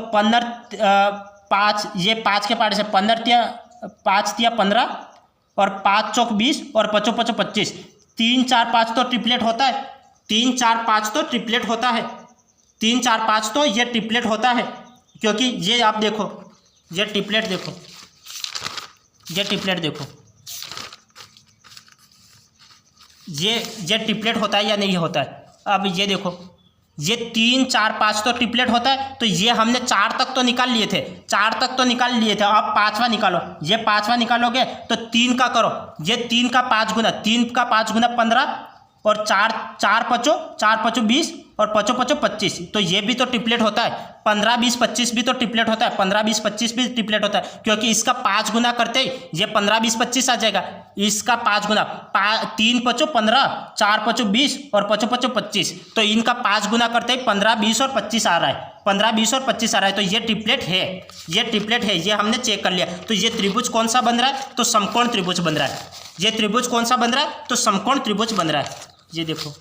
[SPEAKER 1] 5 ये 5 के पाड़े से 5 तिया 15 और 5 चौक 20 और 5 5 25। 3 4 5 तो ट्रिपलेट होता है। 3 4 5 तो ट्रिपलेट होता है। 3 4 5 तो ये ट्रिपलेट होता है, क्योंकि ये आप देखो, ये ट्रिपलेट देखो, ये ट्रिपलेट देखो, ये ट्रिपलेट होता है या नहीं होता है। अब ये देखो, ये 3 4 5 तो ट्रिपलेट होता है, तो ये हमने 4 तक तो निकाल लिए थे, 4 तक तो निकाल लिए थे। अब 5वां निकालो, ये 5वां निकालोगे तो 3 का करो, ये 3 का 5 गुना, 3 का 5 गुना 15 और 4 पचो 20 और 5 पचो 25, तो ये भी तो ट्रिपलेट होता है। 15 20 25 भी तो ट्रिपलेट होता है, 15 20 25 भी ट्रिपलेट होता है, क्योंकि इसका 5 गुना करते ही ये 15 20 25 आ जाएगा। इसका 5 गुना 3 पचो 15, 4 पचो 20 और 5 पचो 25, तो इनका 5 गुना करते ही 15 20 और 25 आ रहा है, 15 20 और 25 आ रहा है, तो ये ट्रिपलेट है, ये ट्रिपलेट है, ये हमने चेक कर लिया। तो ये त्रिभुज कौन सा बन रहा है, तो समकोण त्रिभुज बन रहा है। ये त्रिभुज कौन सा बन रहा है, तो समकोण त्रिभुज बन रहा है। ये देखो,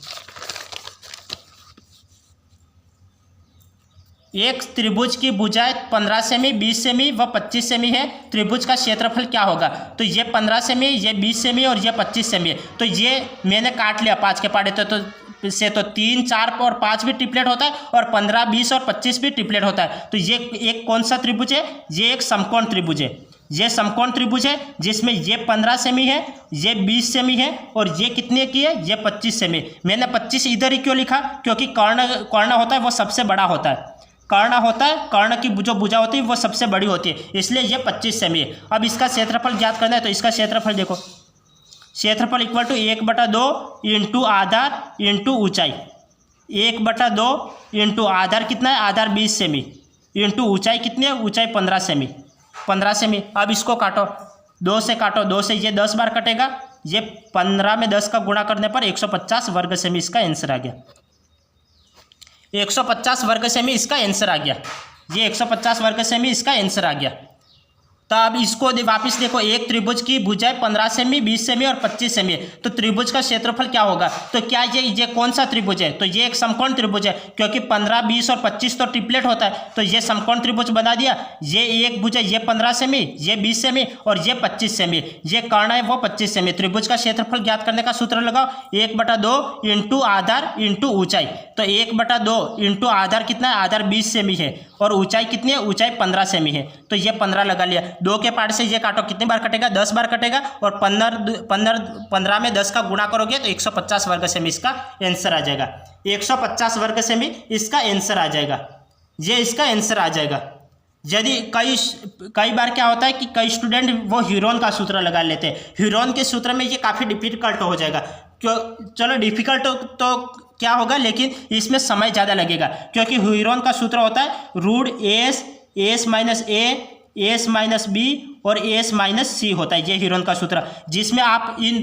[SPEAKER 1] एक त्रिभुज की भुजाएं 15 सेमी, 20 सेमी व 25 सेमी है। त्रिभुज का क्षेत्रफल क्या होगा, तो ये 15 सेमी, ये 20 सेमी और ये 25 सेमी है। तो ये मैंने काट लिया 5 के पाड़े, तो 3 4 और 5 भी ट्रिपलेट होता है और 15 20 और 25 भी ट्रिपलेट होता है। तो ये एक कौन सा त्रिभुज है, ये एक समकोण त्रिभुज है। ये समकोण त्रिभुज है जिसमें ये 15 सेमी है, ये 20 सेमी है और ये कितने की है, ये 25 सेमी। मैंने 25 इधर ही क्यों लिखा, क्योंकि कर्ण होता है वो सबसे बड़ा होता है, कर्ण होता है, कर्ण की जो भुजा होती है वो सबसे बड़ी होती है, इसलिए ये 25 सेमी है। अब इसका क्षेत्रफल ज्ञात करना है, तो इसका क्षेत्रफल देखो, क्षेत्रफल इक्वल टू 1/2 इंटू आधार इंटू ऊंचाई। 1/2 इंटू आधार कितना है, आधार 20 सेमी इंटू ऊंचाई कितनी है, ऊंचाई 15 सेमी, 15 सेमी। अब इसको काटो, 2 से काटो, 2 से ये 10 बार कटेगा, ये 15 में 10 का गुणा करने पर 150 वर्ग सेमी इसका आंसर आ गया। 150 वर्ग सेमी इसका आंसर आ गया, ये 150 वर्ग सेमी इसका आंसर आ गया। तो अब इसको वापस देखो, एक त्रिभुज की भुजाएं 15 सेमी, 20 सेमी और 25 सेमी है, तो त्रिभुज का क्षेत्रफल क्या होगा, तो क्या ये कौन सा त्रिभुज है, तो ये एक समकोण त्रिभुज है, क्योंकि 15 20 और 25 तो ट्रिपलेट होता है, तो ये समकोण त्रिभुज बना दिया। ये एक भुजा, ये 15 सेमी, ये 20 सेमी और ये 25 सेमी, ये कर्ण है वो 25 सेमी। त्रिभुज का क्षेत्रफल ज्ञात करने का सूत्र लगाओ, 1/2 इंटू आधार इंटू ऊंचाई। तो 1/2 इंटू आधार कितना है, आधार 20 सेमी है और ऊंचाई कितनी है, ऊंचाई 15 सेमी है, तो ये 15 लगा लिया। 2 के पार्ट से ये काटो, कितनी बार कटेगा, 10 बार कटेगा और 15 में 10 का गुणा करोगे तो 150 वर्ग सेमी इसका आंसर आ जाएगा। 150 वर्ग सेमी इसका आंसर आ जाएगा, ये इसका आंसर आ जाएगा। यदि कई बार क्या होता है कि कई स्टूडेंट वो ह्यूरोन का सूत्र लगा लेते हैं, ह्यूरोन के सूत्र में ये काफ़ी डिफिकल्ट हो जाएगा। क्यों, चलो डिफिकल्ट तो क्या होगा, लेकिन इसमें समय ज़्यादा लगेगा, क्योंकि ह्यूरोन का सूत्र होता है √S minus S minus B और एस माइनस सी होता है, ये ह्यूरोन का सूत्र, जिसमें आप इन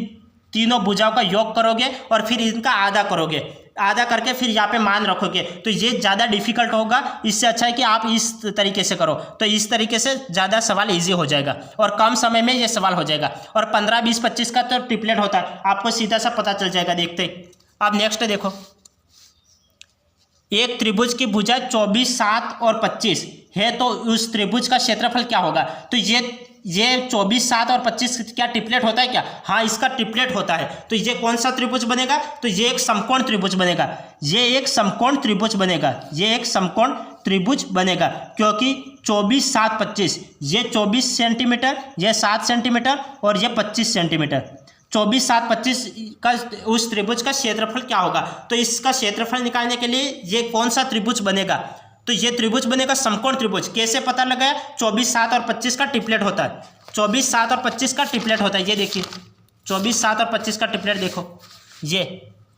[SPEAKER 1] तीनों भुजाओं का योग करोगे और फिर इनका आधा करोगे, आधा करके फिर यहाँ पे मान रखोगे, तो ये ज़्यादा डिफिकल्ट होगा। इससे अच्छा है कि आप इस तरीके से करो, तो इस तरीके से ज़्यादा सवाल इजी हो जाएगा और कम समय में ये सवाल हो जाएगा। और 15 20 25 का तो ट्रिपलेट होता है, आपको सीधा सा पता चल जाएगा देखते ही। अब नेक्स्ट देखो, एक त्रिभुज की भुजा 24 7 और 25 है, तो उस त्रिभुज का क्षेत्रफल क्या होगा, तो ये 24 7 और 25 क्या ट्रिपलेट होता है क्या, हाँ इसका ट्रिपलेट होता है। तो ये कौन सा त्रिभुज बनेगा, तो ये एक समकोण त्रिभुज बनेगा, ये एक समकोण त्रिभुज बनेगा, ये एक समकोण त्रिभुज बनेगा, क्योंकि 24 7 25, ये 24 सेंटीमीटर, ये 7 सेंटीमीटर और ये 25 सेंटीमीटर। 24 7 25 का उस त्रिभुज का क्षेत्रफल क्या होगा, तो इसका क्षेत्रफल निकालने के लिए ये कौन सा त्रिभुज बनेगा, तो ये त्रिभुज बनेगा समकोण त्रिभुज। कैसे पता लगाया, 24 7 और 25 का ट्रिपलेट होता है, 24 7 और 25 का ट्रिपलेट होता है। ये देखिए 24 7 और 25 का ट्रिपलेट देखो, ये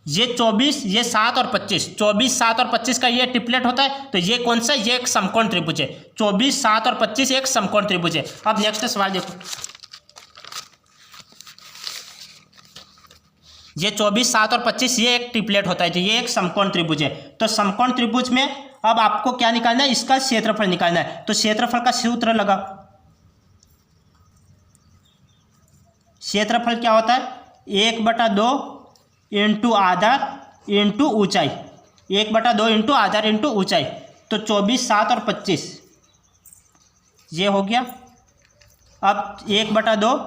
[SPEAKER 1] 24, ये 7 और 25, 24 7 और 25 का ये ट्रिपलेट होता है, तो ये कौन सा, ये एक समकोण त्रिभुज है। 24 7 और 25 एक समकोण त्रिभुज है। अब नेक्स्ट सवाल देखो, ये 24 7 और 25 ये एक ट्रिपलेट होता है, तो ये एक समकोण त्रिभुज है। तो समकोण त्रिभुज में अब आपको क्या निकालना है, इसका क्षेत्रफल निकालना है, तो क्षेत्रफल का सूत्र लगा। क्षेत्रफल क्या होता है, 1/2 इंटू आधार इंटू ऊंचाई, 1/2 इंटू आधार इंटू ऊंचाई। तो 24 7 और 25 ये हो गया। अब 1/2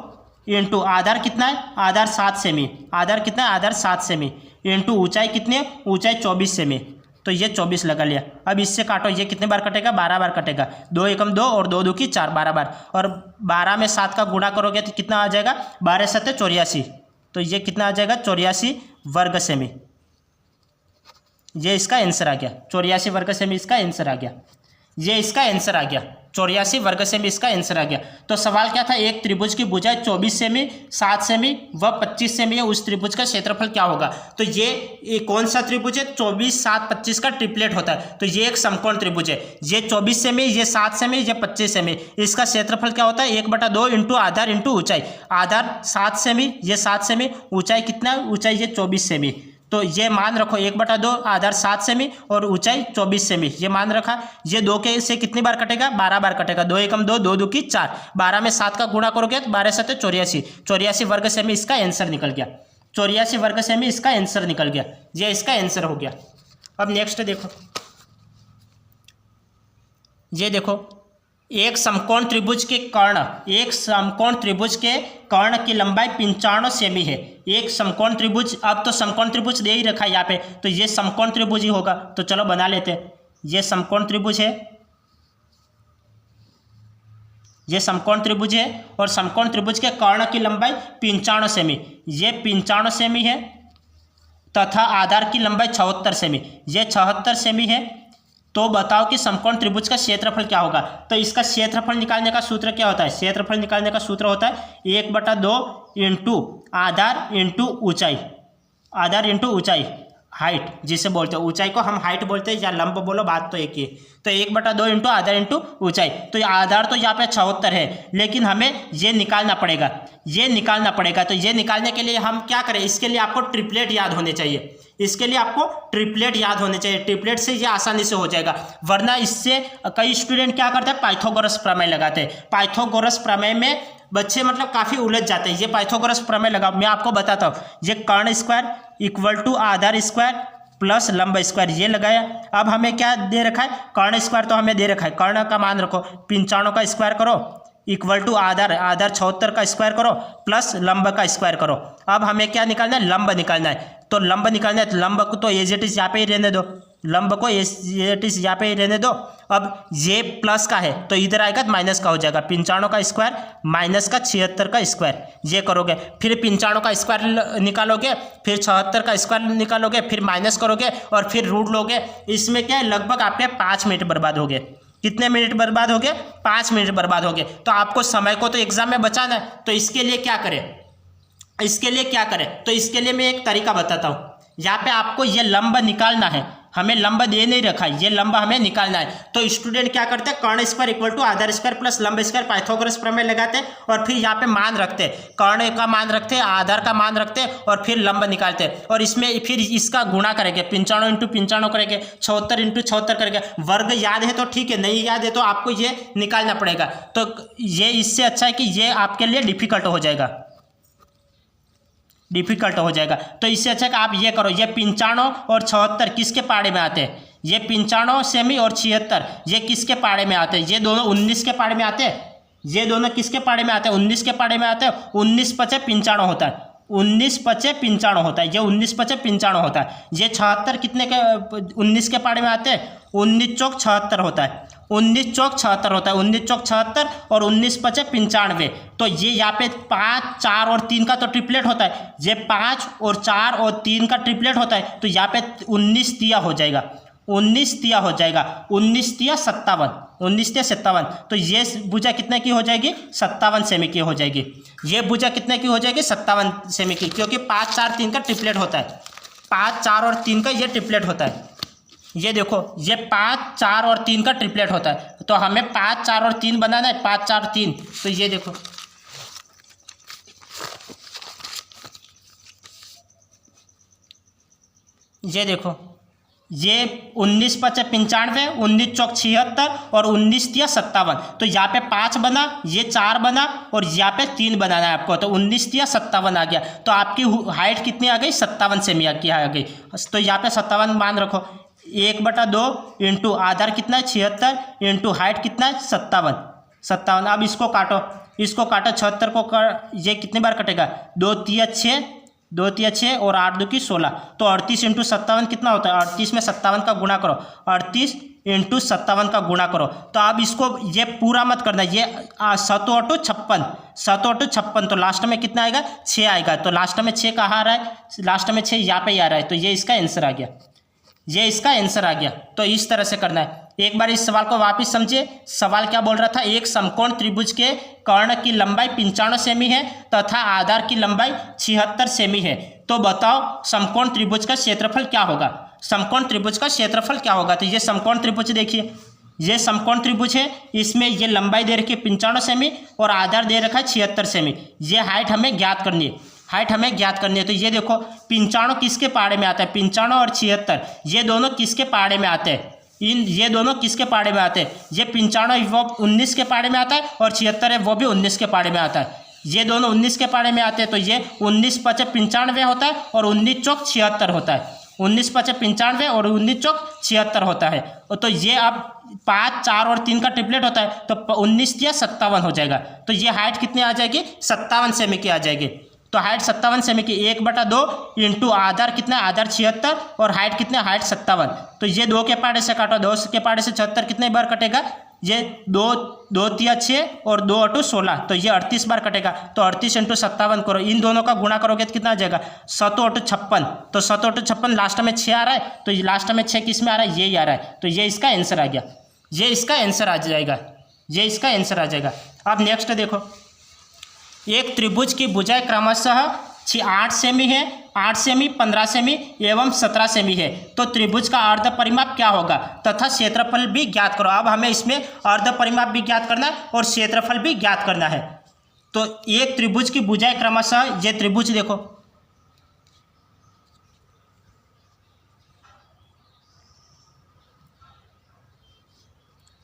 [SPEAKER 1] इंटू आधार कितना है, आधार 7 सेमी, आधार कितना है, आधार 7 सेमी, इंटू ऊंचाई कितनी है, ऊंचाई 24 सेमी। तो ये 24 लगा लिया। अब इससे काटो, ये कितने बार कटेगा, 12 बार कटेगा। 2 एकम 2 और 2 दो की 4, 12 बार। और 12 में 7 का गुणा करोगे तो कितना आ जाएगा, 12 7 84। तो ये कितना आ जाएगा, 84 वर्ग सेमी। ये इसका आंसर आ गया, 84 वर्ग सेमी इसका आंसर आ गया। ये इसका आंसर आ गया, 84 वर्ग सेमी इसका आंसर आ गया। तो सवाल क्या था, एक त्रिभुज की भुजाएं 24 सेमी, 7 सेमी व 25 सेमी है, उस त्रिभुज का क्षेत्रफल क्या होगा। तो ये कौन सा त्रिभुज है, 24 7 25 का ट्रिपलेट होता है। तो ये एक समकोण त्रिभुज है। ये 24 सेमी, ये 7 सेमी, ये 25 सेमी। इसका क्षेत्रफल क्या होता है, 1/2 इंटू आधार इंटू ऊंचाई। आधार 7 सेमी, ये 7 सेमी, ऊंचाई कितना, ऊंचाई ये 24 सेमी। तो ये मान रखो 1/2, आधार 7 सेमी और ऊंचाई 24 सेमी, ये मान रखा। ये 2 के से कितनी बार कटेगा, 12 बार कटेगा। 2 एकम 2, 2 दो की 4, 12 में 7 का गुणा करोगे तो 12 7 84, 84 वर्ग सेमी इसका आंसर निकल गया। 84 वर्ग सेमी इसका आंसर निकल गया, ये इसका आंसर हो गया। अब नेक्स्ट देखो, ये देखो, एक समकोण त्रिभुज के कर्ण, एक समकोण त्रिभुज के कर्ण की लंबाई 95 सेमी है। एक समकोण त्रिभुज, अब तो समकोण त्रिभुज दे ही रखा है यहाँ पे, तो ये समकोण त्रिभुज ही होगा। तो चलो बना लेते हैं। ये समकोण त्रिभुज है, ये समकोण त्रिभुज है और समकोण त्रिभुज के कर्ण की लंबाई 95 सेमी, ये 95 सेमी है तथा आधार की लंबाई 76 सेमी, ये 76 सेमी है। तो बताओ कि समकोण त्रिभुज का क्षेत्रफल क्या होगा। तो इसका क्षेत्रफल निकालने का सूत्र क्या होता है, क्षेत्रफल निकालने का सूत्र होता है 1/2 इंटू आधार इंटू ऊंचाई, आधार इंटू ऊंचाई, हाइट जिसे बोलते हैं। ऊंचाई को हम हाइट बोलते हैं या लंब बोलो, बात तो एक ही है। तो 1/2 इंटू आधार इंटू ऊंचाई। तो आधार तो यहाँ पे 76 है, लेकिन हमें ये निकालना पड़ेगा, ये निकालना पड़ेगा। तो ये निकालने के लिए हम क्या करें, इसके लिए आपको ट्रिपलेट याद होने चाहिए, इसके लिए आपको ट्रिपलेट याद होने चाहिए। ट्रिपलेट से ये आसानी से हो जाएगा, वरना इससे कई स्टूडेंट क्या करते हैं, पाइथागोरस प्रमेय लगाते हैं। पाइथागोरस प्रमेय में बच्चे मतलब काफ़ी उलझ जाते हैं। ये पाइथागोरस प्रमेय लगा, मैं आपको बताता हूँ। ये कर्ण स्क्वायर इक्वल टू आधार स्क्वायर प्लस लंब स्क्वायर, ये लगाया। अब हमें क्या दे रखा है, कर्ण स्क्वायर तो हमें दे रखा है। कर्ण का मान रखो, 95 का स्क्वायर करो इक्वल टू आधार, आधार 76 का स्क्वायर करो प्लस लंब का स्क्वायर करो। अब हमें क्या निकालना है, लंब निकालना है। तो लंब निकालना है, तो लंब को तो एज इट इज यहाँ पे ही रहने दो, लंब को एज इट इज यहाँ पे ही रहने दो। अब ये प्लस का है तो इधर आएगा तो माइनस का हो जाएगा। 95 का स्क्वायर माइनस का 76 का स्क्वायर, ये करोगे। फिर 95 का स्क्वायर निकालोगे, फिर 76 का स्क्वायर निकालोगे, फिर माइनस करोगे और फिर रूट लोगे। इसमें क्या है, लगभग आपके 5 मिनट बर्बाद हो गए। कितने मिनट बर्बाद हो गए, 5 मिनट बर्बाद हो गए। तो आपको समय को तो एग्जाम में बचाना है, तो इसके लिए क्या करें, इसके लिए क्या करें, तो इसके लिए मैं एक तरीका बताता हूँ। यहाँ पे आपको ये लंब निकालना है, हमें लंब दे नहीं रखा है, ये लंब हमें निकालना है। तो स्टूडेंट क्या करते हैं, कर्ण स्क्वायर इक्वल टू आधार स्क्वायर प्लस लंब स्क्वायर पाइथागोरस प्रमेय लगाते हैं और फिर यहाँ पे मान रखते हैं, कर्ण का मान रखते हैं, आधार का मान रखते हैं और फिर लंब निकालते हैं। और इसमें फिर इसका गुणा करेंगे, 95 इंटू 95 करेंगे, 76 इंटू 76 करेंगे। वर्ग याद है तो ठीक है, नहीं याद है तो आपको ये निकालना पड़ेगा। तो ये इससे अच्छा है कि ये आपके लिए डिफिकल्ट हो जाएगा, डिफिकल्ट हो जाएगा। तो इससे अच्छा कि आप ये करो, ये 95 और 76 किसके पाड़े में आते हैं, ये 95 सेमी और 76 ये किसके पाड़े में आते हैं, ये दोनों 19 के पाड़े में आते हैं। ये दोनों किसके पाड़े में आते हैं, 19 के पाड़े में आते हैं। 19 × 5 = 95 होता है, 19 × 5 = 95 होता है, ये 19 × 5 = 95 होता है। ये 76 कितने के 19 के पाड़े में आते हैं, 19 चौक 76 होता है, 19 चौक 76 होता है, 19 चौक 76 और 19 × 5 = 95। तो ये यहाँ पे 5 4 और 3 का तो ट्रिपलेट होता है, ये 5 और 4 और 3 का ट्रिपलेट होता है। तो यहाँ पे 19 तिया हो जाएगा, 19 तिया हो जाएगा, 19 तिया 57, 19 तिया 57। तो ये भुजा कितने की हो जाएगी, 57 सेमी की हो जाएगी। ये भुजा कितने की हो जाएगी, 57 सेमी की, क्योंकि 5 4 3 का ट्रिपलेट होता है, 5 4 और 3 का ये ट्रिपलेट होता है। ये देखो, ये 5 4 और 3 का ट्रिपलेट होता है। तो हमें 5 4 और 3 बनाना है, 5 4 3। तो ये देखो, ये देखो, ये 19 × 5 = 95, 19 चौक 76 और 19 तिया 57। तो यहाँ पे 5 बना, ये 4 बना और यहाँ पे 3 बनाना है आपको। तो 19 तिया 57 आ गया। तो आपकी हाइट कितनी आ गई, 57 सेमी की आ गई। तो यहाँ पे 57 मान रखो, 1/2 इंटू आधार कितना है 76 इंटू हाइट कितना है 57। अब इसको काटो, इसको काटो, 76 को ये कितने बार कटेगा, 2 तिया 6, 2 तिया 6 और 8 2 की 16। तो 38 इंटू 57 कितना होता है? 38 में 57 का गुणा करो, 38 इंटू 57 का गुणा करो। तो अब इसको ये पूरा मत करना, ये 7 8 56, 7 8 56, तो लास्ट में कितना आएगा? 6 आएगा। तो लास्ट में 6 कहाँ आ रहा है? लास्ट में 6 यहाँ पे ही आ रहा है। तो ये इसका आंसर आ गया, ये इसका आंसर आ गया। तो इस तरह से करना है। एक बार इस सवाल को वापस समझिए। सवाल क्या बोल रहा था? एक समकोण त्रिभुज के कर्ण की लंबाई 95 सेमी है तथा आधार की लंबाई 76 सेमी है। तो बताओ समकोण त्रिभुज का क्षेत्रफल क्या होगा? समकोण त्रिभुज का क्षेत्रफल क्या होगा? तो ये समकोण त्रिभुज देखिए, ये समकोण त्रिभुज है। इसमें ये लंबाई दे रखी है 95 सेमी और आधार दे रखा है 76 सेमी। ये हाइट हमें ज्ञात करनी है, हाइट हमें ज्ञात करनी है। तो ये देखो 95 किसके पहाड़े में आता है? 95 और 76 ये दोनों किसके पहाड़े में आते हैं? ये दोनों किसके पहाड़े में आते हैं? ये 95 वो 19 के पहाड़े में आता है और 76 है वो भी 19 के पहाड़े में आता है। ये दोनों 19 के पहाड़े में आते हैं। तो ये 19 5 95 होता है और 19 चौक 76 होता है। 19 5 95 और 19 चौक 76 होता है। तो ये अब 5 4 और 3 का ट्रिपलेट होता है। तो 19 या 57 हो जाएगा। तो ये हाइट कितनी आ जाएगी? 57 सेमी की आ जाएगी। तो हाइट 57 सेमी की 1/2 इंटू आधार कितना? आधार 76 और हाइट कितने? हाइट 57। तो ये 2 के पहाड़े से काटो, 2 के पहाड़े से 76 कितने बार कटेगा? ये 2 तिया 6 और 2 8 16। तो ये 38 बार कटेगा। तो 38 इंटू 57 करो, इन दोनों का गुणा करोगे तो कितना आ जाएगा? 7 8 56। तो 7 8 56 लास्ट में 6 आ रहा है। तो ये लास्ट में 6 किस में आ रहा है? यही आ रहा है। तो ये इसका आंसर आ गया, ये इसका आंसर आ जाएगा, ये इसका आंसर आ जाएगा। अब नेक्स्ट देखो, एक त्रिभुज की भुजाएं क्रमशः 8 सेमी है, 8 सेमी, 15 सेमी एवं 17 सेमी है। तो त्रिभुज का अर्ध परिमाप क्या होगा तथा क्षेत्रफल भी ज्ञात करो। अब हमें इसमें अर्ध परिमाप भी ज्ञात करना है और क्षेत्रफल भी ज्ञात करना है। तो एक त्रिभुज की भुजाएं क्रमशः, ये त्रिभुज देखो,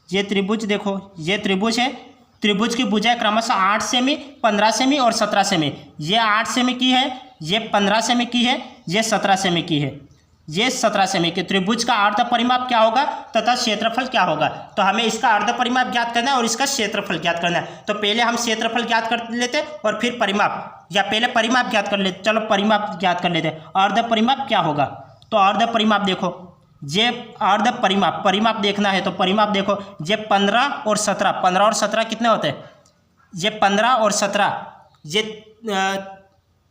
[SPEAKER 1] ये त्रिभुज देखो, ये त्रिभुज है। त्रिभुज की भुजाएं क्रमशः 8 सेमी, 15 सेमी और 17 सेमी। ये 8 सेमी की है, ये 15 सेमी की है, ये 17 सेमी की है, ये 17 सेमी की। त्रिभुज का अर्ध परिमाप क्या होगा तथा क्षेत्रफल क्या होगा? तो हमें इसका अर्ध परिमाप ज्ञात करना है और इसका क्षेत्रफल ज्ञात करना है। तो पहले हम क्षेत्रफल ज्ञात कर लेते और फिर परिमाप, या पहले परिमाप ज्ञात कर लेते। चलो परिमाप ज्ञात कर लेते। अर्ध परिमाप क्या होगा? तो अर्ध परिमाप देखो, ये अर्ध परिमाप, परिमाप देखना है तो परिमाप देखो, ये 15 और 17, 15 और 17 कितने होते हैं? ये 15 और 17, ये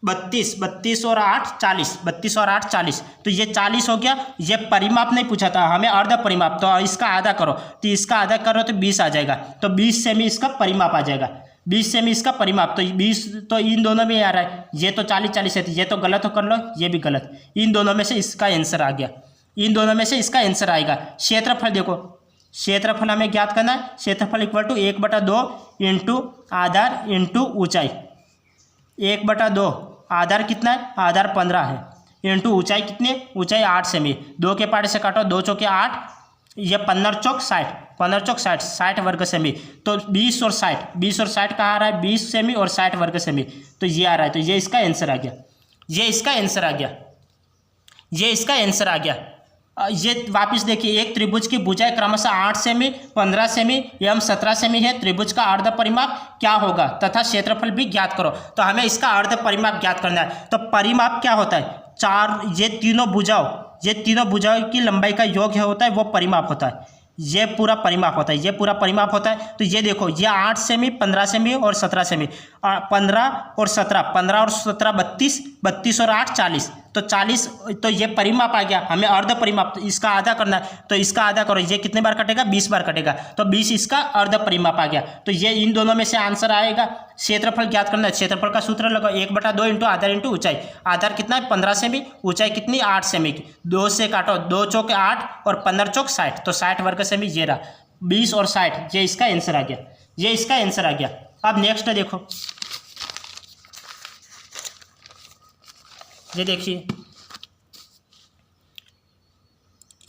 [SPEAKER 1] 32, 32 और 8 40, 32 और 8 40। तो ये 40 हो गया। ये परिमाप नहीं पूछा था हमें, अर्ध परिमाप। तो इसका आधा करो, तो इसका आधा करो तो 20 आ जाएगा। तो 20 सेमी इसका परिमाप आ जाएगा, 20 सेमी इसका परिमाप। तो 20 तो इन दोनों में आ रहा है। ये तो 40 40 है, ये तो गलत हो, कर लो, ये भी गलत। इन दोनों में से इसका आंसर आ गया, इन दोनों में से इसका आंसर आएगा। क्षेत्रफल देखो, क्षेत्रफल हमें ज्ञात करना है। क्षेत्रफल इक्वल टू 1/2 इंटू आधार इंटू ऊंचाई। 1/2 आधार कितना है? आधार 15 है, इंटू ऊंचाई कितनी है? ऊंचाई 8 सेमी। 2 के पहाड़े से काटो, 2 चौके 8, ये 15 चौक 60, 15 चौक 60, 60 वर्ग सेमी। तो 20 और 60, 20 और 60 कहाँ आ रहा है? 20 सेमी और 60 वर्ग सेमी। तो ये आ रहा है। तो ये इसका आंसर आ गया, ये इसका आंसर आ गया, ये इसका आंसर आ गया। ये वापस देखिए, एक त्रिभुज की भुजाएं क्रमशः 8 सेमी, 15 सेमी एवं 17 सेमी है। त्रिभुज का अर्ध परिमाप क्या होगा तथा क्षेत्रफल भी ज्ञात करो। तो हमें इसका अर्ध परिमाप ज्ञात करना है। तो परिमाप क्या होता है? 4, ये तीनों भुजाओं की लंबाई का योग होता है, वो परिमाप होता है। ये पूरा परिमाप होता है, ये पूरा परिमाप होता है। तो ये देखो, ये 8 सेमी, 15 सेमी और 17 सेमी, 15 और 17, 15 और 17 32, 32 और 8 40। तो 40, तो ये परिमाप आ गया। हमें अर्ध परिमाप, तो इसका आधा करना है। तो इसका आधा करो, ये कितने बार कटेगा? 20 बार कटेगा। तो 20 इसका अर्ध परिमाप आ गया। तो ये इन दोनों में से आंसर आएगा। क्षेत्रफल ज्ञात करना है। क्षेत्रफल का सूत्र लगाओ, 1/2 इंटू आधार इंटू ऊंचाई। आधार कितना है? 15 सेमी, ऊंचाई कितनी? 8 सेमी की। 2 से काटो, 2 चौके 8 और 15 चौक 60। तो 60 वर्ग सेमी ये रहा। 20 और 60, ये इसका आंसर आ गया, ये इसका आंसर आ गया। अब नेक्स्ट देखो, ये देखिए,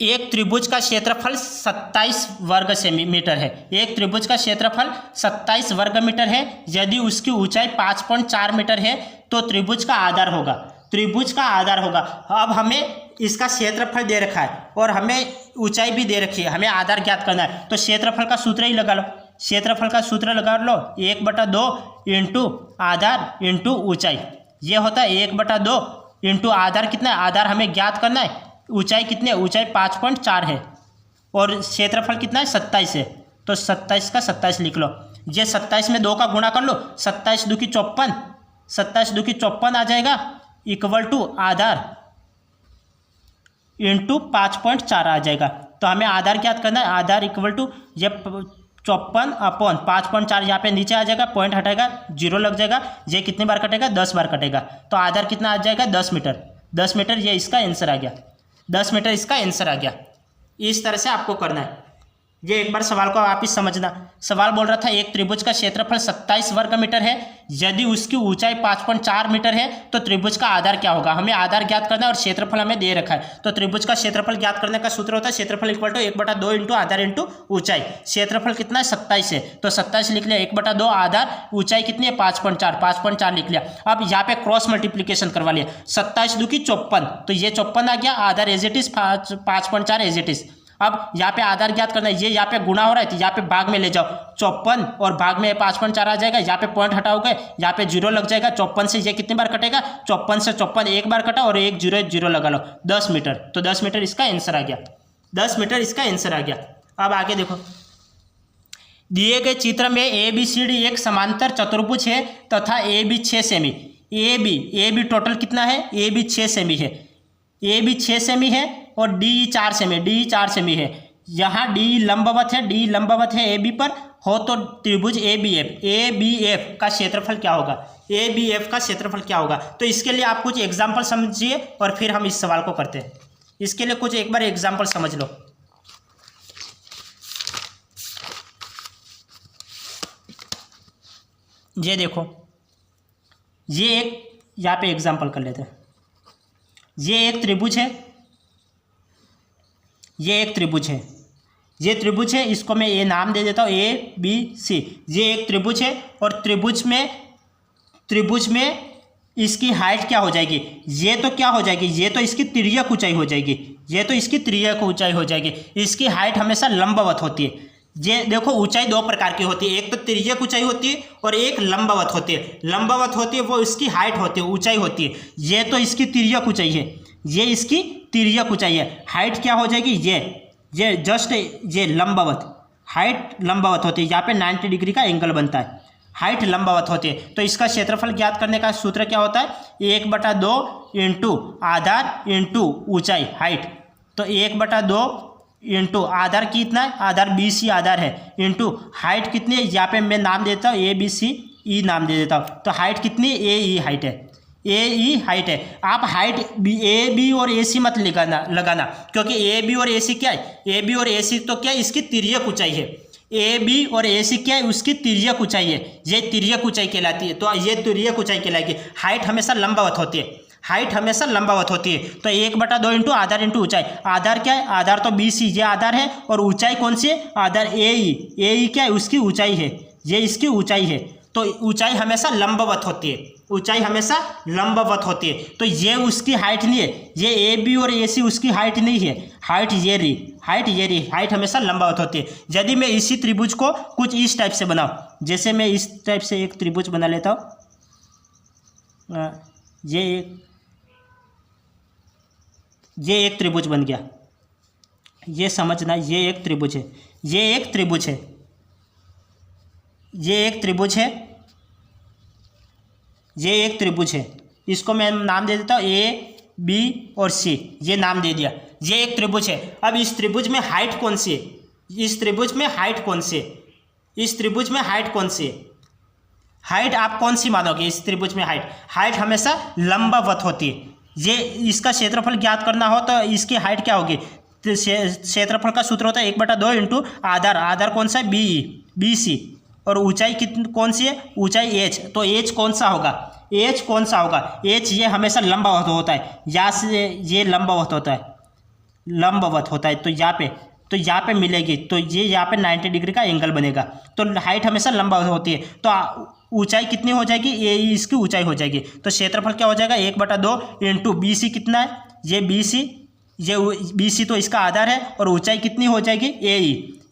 [SPEAKER 1] एक त्रिभुज का क्षेत्रफल 27 वर्ग सेंटीमीटर है। एक त्रिभुज का क्षेत्रफल 27 वर्ग मीटर है। यदि उसकी ऊंचाई 5.4 मीटर है तो त्रिभुज का आधार होगा, त्रिभुज का आधार होगा। अब हमें इसका क्षेत्रफल दे रखा है और हमें ऊंचाई भी दे रखी है, हमें आधार ज्ञात करना है। तो क्षेत्रफल का सूत्र ही लगा लो, क्षेत्रफल का सूत्र लगा लो, 1/2 इंटू आधार इंटू ऊंचाई। ये होता है 1/2 इंटू आधार कितना है, आधार हमें ज्ञात करना है, ऊंचाई कितनी है, ऊंचाई 5.4 है और क्षेत्रफल कितना है 27 है, तो 27 का 27 लिख लो। ये 27 में 2 का गुणा कर लो, 27 दूनी 54, 27 दूनी 54 आ जाएगा इक्वल टू आधार इंटू 5.4 आ जाएगा। तो हमें आधार ज्ञात करना है, आधार इक्वल टू ये 54 अपॉन 5.4, यहाँ पे नीचे आ जाएगा, पॉइंट हटाएगा 0 लग जाएगा, ये कितनी बार कटेगा 10 बार कटेगा, तो आधार कितना आ जाएगा 10 मीटर। 10 मीटर ये इसका आंसर आ गया, 10 मीटर इसका आंसर आ गया। इस तरह से आपको करना है। ये एक बार सवाल को वापिस समझना। सवाल बोल रहा था एक त्रिभुज का क्षेत्रफल 27 वर्ग मीटर है, यदि उसकी ऊंचाई 5.4 मीटर है तो त्रिभुज का आधार क्या होगा। हमें आधार ज्ञात करना है और क्षेत्रफल हमें दे रखा है, तो त्रिभुज का क्षेत्रफल ज्ञात करने का सूत्र होता है क्षेत्रफल इक्वल टू 1/2 इंटू आधार इंटू ऊंचाई। क्षेत्रफल कितना है 27 है, तो 27 लिख लिया, 1/2 आधार, ऊंचाई कितनी है 5.4, 5.4 लिख लिया। अब यहाँ पे क्रॉस मल्टीप्लीकेशन करवा लिया, 27 दूनी 54, तो ये 54 आ गया, आधार as it is 5.4 as it is. अब यहाँ पे आधार ज्ञात करना है, ये यहाँ पे गुणा हो रहा है तो यहाँ पे भाग में ले जाओ, 54 और भाग में 5.4 आ जाएगा, यहाँ पे पॉइंट हटाओगे, यहाँ पे 0 लग जाएगा, 54 से ये कितनी बार कटेगा, 54 से 54 एक बार कटा और एक 0 लगा लो, 10 मीटर, तो 10 मीटर इसका आंसर आ गया, 10 मीटर इसका आंसर आ गया। अब आगे देखो, दिए गए चित्र में ABCD एक समांतर चतुर्भुज है तथा AB 6 सेमी, AB टोटल कितना है, AB 6 सेमी है, AB 6 सेमी है और DE 4 सेमी, DE 4 सेमी है। यहाँ DE लंबवत है, DE लंबवत है AB पर हो तो त्रिभुज ABF का क्षेत्रफल क्या होगा, ABF का क्षेत्रफल क्या होगा। तो इसके लिए आप कुछ एग्जाम्पल समझिए और फिर हम इस सवाल को करते हैं। इसके लिए कुछ एक बार एग्जाम्पल समझ लो। ये देखो, ये एक यहाँ पे एग्जाम्पल कर लेते हैं। ये एक त्रिभुज है, ये एक त्रिभुज है, ये त्रिभुज है, इसको मैं ये नाम दे देता हूँ ABC। ये एक त्रिभुज है और त्रिभुज में इसकी हाइट क्या हो जाएगी, ये तो क्या हो जाएगी, ये तो इसकी तिर्यक ऊंचाई हो जाएगी, ये तो इसकी तिर्यक ऊंचाई हो जाएगी। इसकी हाइट हमेशा लंबवत होती है। ये देखो ऊंचाई दो प्रकार की होती है, एक तो तिर्यक ऊंचाई होती है और एक लंबवत होती है। लंबवत होती है वो इसकी हाइट होती है, ऊंचाई होती है। ये तो इसकी तिर्यक ऊंचाई है, ये इसकी तिर्यक ऊंचाई है। हाइट क्या हो जाएगी, ये जस्ट ये लंबवत, हाइट लंबवत होती है। यहाँ पे 90 डिग्री का एंगल बनता है, हाइट लंबवत होती है। तो इसका क्षेत्रफल ज्ञात करने का सूत्र क्या होता है, 1/2 इंटू आधार इंटू ऊंचाई हाइट। तो 1/2 इंटू आधार कितना है, आधार BC आधार है, इंटू हाइट कितनी है, यहाँ पे मैं नाम देता हूँ ABCE नाम दे देता हूँ। तो हाइट कितनी है, AE हाइट है, AE हाइट है। आप हाइट AB और AC मत लगाना क्योंकि AB और AC क्या है, AB और AC तो क्या है, इसकी तिर्यक ऊंचाई है। AB और AC क्या है, उसकी तिर्यक ऊंचाई है, ये तिर्यक ऊंचाई कहलाती है। तो ये तिर्यक ऊंचाई कहलाएगी। हाइट हमेशा लंबवत होती है, हाइट हमेशा लंबवत होती है। तो 1/2 इंटू आधार इंटू ऊंचाई। आधार क्या है, आधार तो BC ये आधार है और ऊंचाई कौन सी है, आधार AE क्या है, उसकी ऊंचाई है, ये इसकी ऊंचाई है। तो ऊंचाई हमेशा लंबवत होती है, ऊंचाई हमेशा लंबवत होती है। तो ये उसकी हाइट नहीं है, ये AB और AC उसकी हाइट नहीं है, हाइट ये रही, हाइट हमेशा लंबवत होती है। यदि मैं इसी त्रिभुज को कुछ इस टाइप से बनाऊँ, जैसे मैं इस टाइप से एक त्रिभुज बना लेता हूँ, ये एक त्रिभुज बन गया। ये समझना, ये एक त्रिभुज है, ये एक त्रिभुज है, ये एक त्रिभुज है, ये एक त्रिभुज है। इसको मैं नाम दे देता हूँ A B और C, ये नाम दे दिया। ये एक त्रिभुज है। अब इस त्रिभुज में हाइट कौन सी है, इस त्रिभुज में हाइट कौन सी है, इस त्रिभुज में हाइट कौन सी है, हाइट आप कौन सी मानोगे इस त्रिभुज में, हाइट हमेशा लंबवत होती है। ये इसका क्षेत्रफल ज्ञात करना हो तो इसकी हाइट क्या होगी, तो क्षेत्रफल का सूत्र होता है 1/2 इंटू आधार कौन सा है, BC और ऊंचाई कितनी कौन सी है, ऊंचाई H। तो H कौन सा होगा, H कौन सा होगा, H ये हमेशा लंबवत होता है, यहाँ से ये लंबवत होता है, लंबवत होता है। तो यहाँ पे मिलेगी, तो ये यहाँ पे 90 डिग्री का एंगल बनेगा। तो हाइट हमेशा लंबवत होती है। तो ऊंचाई कितनी हो जाएगी, AE इसकी ऊंचाई हो जाएगी। तो क्षेत्रफल क्या हो जाएगा, 1/2 इंटू BC कितना है, ये BC तो इसका आधार है और ऊंचाई कितनी हो जाएगी,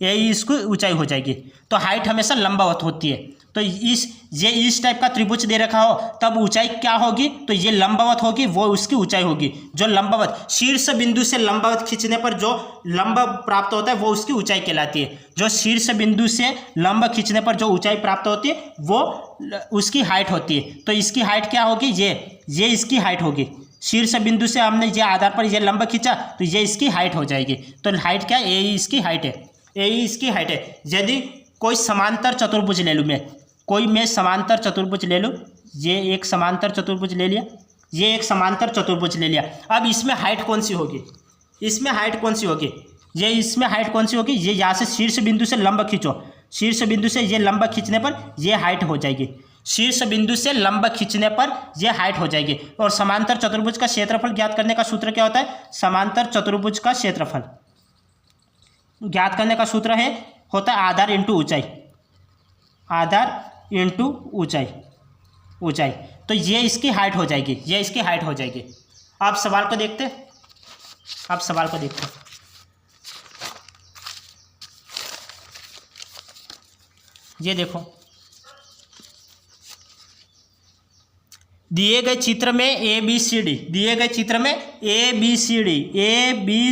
[SPEAKER 1] AE इसकी ऊंचाई हो जाएगी। तो हाइट हमेशा लंबवत होती है। तो इस टाइप का त्रिभुज दे रखा हो तब ऊंचाई क्या होगी, तो ये लंबवत होगी, वो उसकी ऊंचाई होगी। जो लंबवत शीर्ष बिंदु से लंबवत खींचने पर जो लंब प्राप्त होता है वो उसकी ऊंचाई कहलाती है। जो शीर्ष बिंदु से लंब खींचने पर जो ऊंचाई प्राप्त होती है वो उसकी हाइट होती है। तो इसकी हाइट क्या होगी, ये इसकी हाइट होगी। शीर्ष बिंदु से हमने ये आधार पर ये लंब खींचा तो ये इसकी हाइट हो जाएगी। तो हाइट क्या है, ए इसकी हाइट है, ए इसकी हाइट है। यदि कोई समांतर चतुर्भुज ले लूँ मैं समांतर चतुर्भुज ले लूँ, ये एक समांतर चतुर्भुज ले लिया, ये एक समांतर चतुर्भुज ले लिया। अब इसमें हाइट कौन सी होगी, इसमें हाइट कौन सी होगी, ये इसमें हाइट कौन सी होगी, ये यहाँ से शीर्ष बिंदु से लंब खींचो, शीर्ष बिंदु से ये लंब खींचने पर ये हाइट हो जाएगी। शीर्ष बिंदु से लंब खींचने पर यह हाइट हो जाएगी। और समांतर चतुर्भुज का क्षेत्रफल ज्ञात करने का सूत्र क्या होता है, समांतर चतुर्भुज का क्षेत्रफल ज्ञात करने का सूत्र होता है आधार इंटू ऊंचाई, आधार इंटू ऊंचाई। तो ये इसकी हाइट हो जाएगी, ये इसकी हाइट हो जाएगी। अब सवाल को देखते, ये देखो दिए गए चित्र में ए बी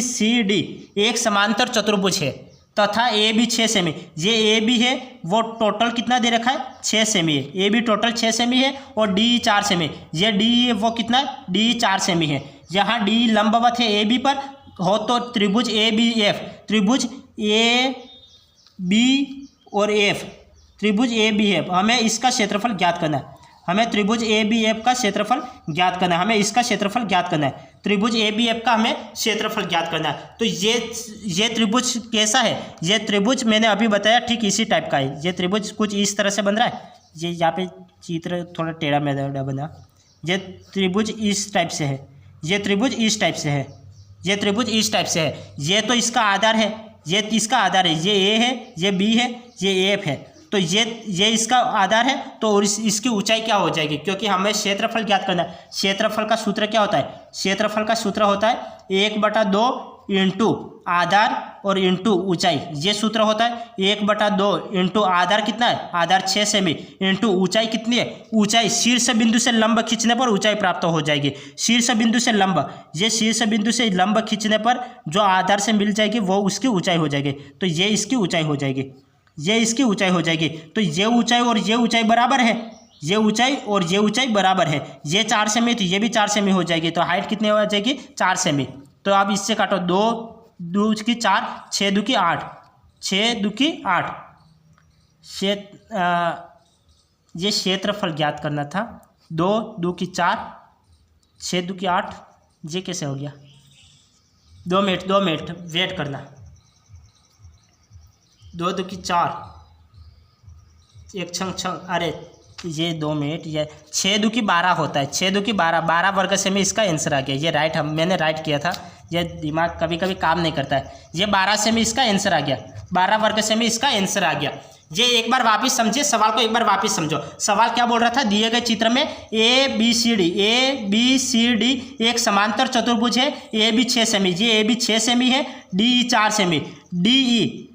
[SPEAKER 1] सी डी एक समांतर चतुर्भुज है तथा ए बी 6 सेमी। ये ए बी है वो टोटल कितना दे रखा है, 6 सेमी है। ए बी टोटल 6 सेमी है और डी 4 सेमी। ये डी है वो कितना है, डी 4 सेमी है। यहाँ डी लंबवत है ए बी पर हो तो त्रिभुज ए बी एफ, त्रिभुज ए बी और एफ, त्रिभुज ए बी एफ हमें इसका क्षेत्रफल ज्ञात करना है। हमें त्रिभुज ए बी एफ का क्षेत्रफल ज्ञात करना है, हमें इसका क्षेत्रफल ज्ञात करना है। त्रिभुज ए बी एफ का हमें क्षेत्रफल ज्ञात करना है। तो ये त्रिभुज कैसा है, ये त्रिभुज मैंने अभी बताया ठीक इसी टाइप का है। ये त्रिभुज कुछ इस तरह से बन रहा है, ये यहाँ पे चित्र थोड़ा टेढ़ा मेढ़ा बना। ये त्रिभुज इस टाइप से है, ये त्रिभुज इस टाइप से है, ये त्रिभुज इस टाइप से है। ये तो इसका आधार है, ये इसका आधार है, ये ए है, ये बी है, ये एफ है। तो ये इसका आधार है। तो और इसकी ऊंचाई क्या हो जाएगी, क्योंकि हमें क्षेत्रफल ज्ञात करना है। क्षेत्रफल का सूत्र क्या होता है, क्षेत्रफल का सूत्र होता है 1/2 इंटू आधार और इंटू ऊंचाई। ये सूत्र होता है 1/2 इंटू आधार कितना है, आधार 6 सेमी, इंटू ऊंचाई कितनी है, ऊंचाई शीर्ष बिंदु से लंब खींचने पर ऊंचाई प्राप्त हो जाएगी। शीर्ष बिंदु से लंब, ये शीर्ष बिंदु से लंब खींचने पर जो आधार से मिल जाएगी वो उसकी ऊंचाई हो जाएगी। तो ये इसकी ऊंचाई हो जाएगी, ये इसकी ऊंचाई हो जाएगी। तो ये ऊंचाई और ये ऊंचाई बराबर है, ये ऊंचाई और ये ऊंचाई बराबर है। ये 4 सेमी तो ये भी 4 सेमी हो जाएगी। तो हाइट कितनी हो जाएगी, 4 सेमी। तो अब इससे काटो, 2 2 की 4, 6 2 की 8, 6 2 की 8। ये क्षेत्रफल ज्ञात करना था। 2 2 की 4, 6 2 की 8। ये कैसे हो गया, 2 मिनट वेट करना। 2 2 की 4, एक छंग, अरे ये 2 मिनट, ये 6 2 की 12 होता है। 6 2 की 12 वर्ग सेमी इसका आंसर आ गया। ये राइट, मैंने राइट किया था, ये दिमाग कभी कभी काम नहीं करता है। ये 12 सेमी इसका आंसर आ गया, 12 वर्ग सेमी इसका आंसर आ गया। ये एक बार वापस समझिए, सवाल को एक बार वापस समझो। सवाल क्या बोल रहा था, दिए गए चित्र में ए बी सी डी एक समांतर चतुर्भुज है। ए बी 6 सेमी, ये ए बी 6 सेमी है, डी 4 सेमी, डी ई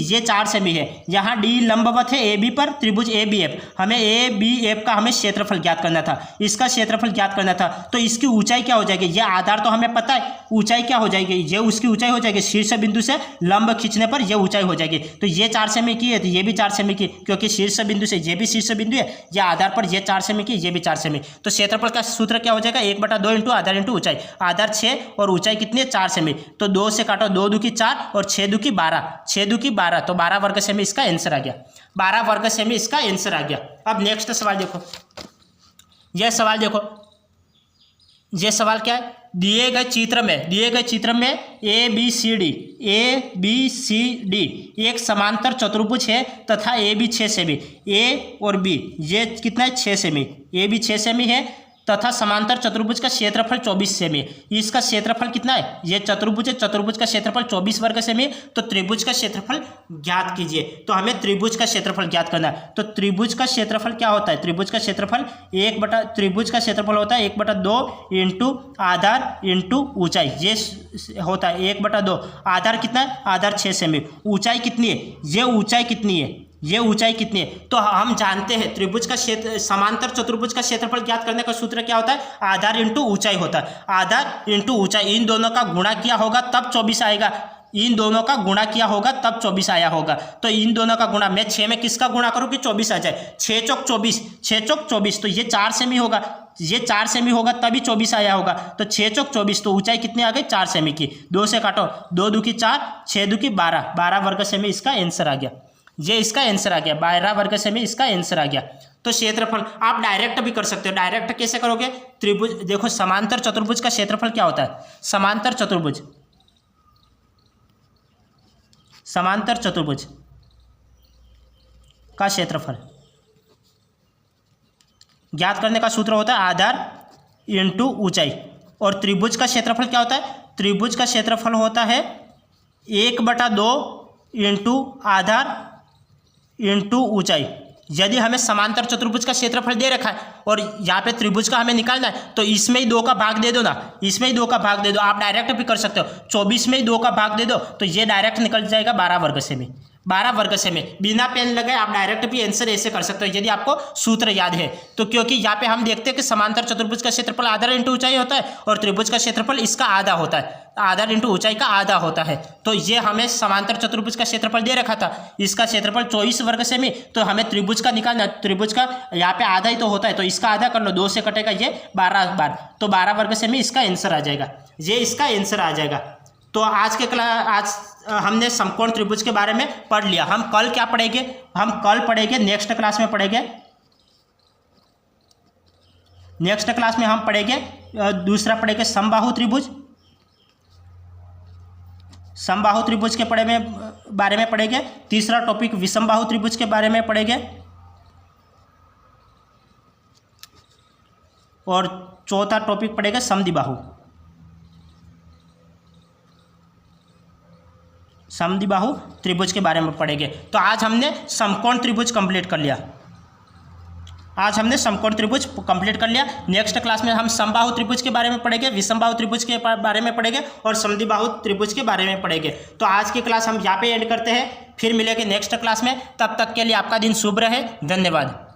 [SPEAKER 1] ये 4 सेमी है। यहाँ डी लंबवत है ए बी पर, त्रिभुज ए बी एफ। हमें ए बी एफ का हमें क्षेत्रफल ज्ञात करना था, इसका क्षेत्रफल ज्ञात करना था। तो इसकी ऊंचाई क्या हो जाएगी, ये आधार तो हमें पता है, ऊंचाई क्या हो जाएगी, ये उसकी ऊंचाई हो जाएगी। शीर्ष बिंदु से लंब खींचने पर यह ऊंचाई हो जाएगी। तो ये 4 सेमी की है तो ये भी 4 सेमी की, क्योंकि शीर्ष बिंदु से ये भी शीर्ष बिंदु है, ये आधार पर ये 4 सेमी की, ये भी 4 सेमी। तो क्षेत्रफल का सूत्र क्या हो जाएगा, 1/2 इंटू आधार इंटू ऊंचाई। आधार 6 और ऊंचाई कितनी है, 4 सेमी। तो 2 से काटो, 2 2 की 4 और 6 2 की 12, 6 2 की 12। तो 12 वर्ग सेमी इसका आंसर आ गया, 12 वर्ग सेमी इसका आंसर आ गया। अब नेक्स्ट सवाल देखो, यह सवाल देखो, यह सवाल क्या है, दिए गए चित्र में ए बी सी डी एक समांतर चतुर्भुज है तथा ए बी 6 सेमी, ए और बी ये कितना है, 6 सेमी, ए बी 6 सेमी है तथा समांतर चतुर्भुज का क्षेत्रफल 24 सेमी। इसका क्षेत्रफल कितना है, ये चतुर्भुज है, चतुर्भुज का क्षेत्रफल 24 वर्ग सेमी। तो त्रिभुज का क्षेत्रफल ज्ञात कीजिए। तो हमें त्रिभुज का क्षेत्रफल ज्ञात करना है। तो त्रिभुज का क्षेत्रफल क्या होता है, त्रिभुज का क्षेत्रफल त्रिभुज का क्षेत्रफल होता है 1/2 इंटू आधार इंटू ऊंचाई। ये होता है 1/2। आधार कितना है, आधार 6 सेमी। ऊंचाई कितनी है, ये ऊंचाई कितनी है, ये ऊंचाई कितनी है। तो हम जानते हैं त्रिभुज का क्षेत्र, समांतर चतुर्भुज का क्षेत्रफल ज्ञात करने का सूत्र क्या होता है, आधार इंटू ऊंचाई होता है। आधार इंटू ऊंचाई, इन दोनों का गुणा किया होगा तब 24 आएगा, इन दोनों का गुणा किया होगा तब 24 आया होगा। तो इन दोनों का गुणा, मैं 6 में किसका गुणा करूं कि 24 आ जाए, 6 चौक 24, 6 चौक 24, तो ये 4 सेमी होगा, ये 4 सेमी होगा तभी 24 आया होगा। तो 6 चौक 24, तो ऊंचाई कितनी आ गई 4 सेमी की, 2 से काटो, 2 दूकी 4, 6 दूकी 12, 12 वर्ग सेमी इसका आंसर आ गया। ये इसका आंसर आ गया, 12 वर्ग सेमी इसका आंसर आ गया। तो क्षेत्रफल आप डायरेक्ट भी कर सकते हो। डायरेक्ट कैसे करोगे, त्रिभुज देखो समांतर चतुर्भुज का क्षेत्रफल क्या होता है, समांतर चतुर्भुज, समांतर चतुर्भुज का क्षेत्रफल ज्ञात करने का सूत्र होता है आधार इंटू ऊंचाई। और त्रिभुज का क्षेत्रफल क्या होता है, त्रिभुज का क्षेत्रफल होता है 1/2 इंटू आधार इंटू ऊंचाई। यदि हमें समांतर चतुर्भुज का क्षेत्रफल दे रखा है और यहाँ पे त्रिभुज का हमें निकालना है, तो इसमें ही 2 का भाग दे दो ना, इसमें ही 2 का भाग दे दो। आप डायरेक्ट भी कर सकते हो, 24 में ही 2 का भाग दे दो, तो ये डायरेक्ट निकल जाएगा 12 वर्ग सेमी, 12 वर्ग सेमी। बिना पेन लगाए आप डायरेक्ट भी आंसर ऐसे कर सकते हो यदि आपको सूत्र याद है तो। क्योंकि यहाँ पे हम देखते हैं कि समांतर चतुर्भुज का क्षेत्रफल आधार इंटू ऊंचाई होता है और त्रिभुज का क्षेत्रफल इसका आधा होता है, आधार इंटू ऊंचाई का आधा होता है। तो ये हमें समांतर चतुर्भुज का क्षेत्रफल दे रखा था, इसका क्षेत्रफल 24 वर्ग सेमी, तो हमें त्रिभुज का निकालना, त्रिभुज का यहाँ पे आधा ही तो होता है, तो इसका आधा कर लो, 2 से कटेगा ये 12 बार, तो 12 वर्ग सेमी इसका आंसर आ जाएगा, ये इसका आंसर आ जाएगा। तो आज के आज हमने समकोण त्रिभुज के बारे में पढ़ लिया। हम कल क्या पढ़ेंगे, हम कल पढ़ेंगे, नेक्स्ट क्लास में पढ़ेंगे, नेक्स्ट क्लास में हम पढ़ेंगे दूसरा पढ़ेंगे समबाहु त्रिभुज, समबाहु त्रिभुज के बारे में पढ़ेंगे। तीसरा टॉपिक विषमबाहु त्रिभुज के बारे में पढ़ेंगे और चौथा टॉपिक पढ़ेगा समद्विबाहु, समद्विबाहु त्रिभुज के बारे में पढ़ेंगे। तो आज हमने समकोण त्रिभुज कंप्लीट कर लिया, आज हमने समकोण त्रिभुज कंप्लीट कर लिया। नेक्स्ट क्लास में हम समबाहु त्रिभुज के बारे में पढ़ेंगे, विषमबाहु त्रिभुज के बारे में पढ़ेंगे और समद्विबाहु त्रिभुज के बारे में पढ़ेंगे। तो आज की क्लास हम यहाँ पे एंड करते हैं, फिर मिलेंगे नेक्स्ट क्लास में। तब तक के लिए आपका दिन शुभ रहे, धन्यवाद।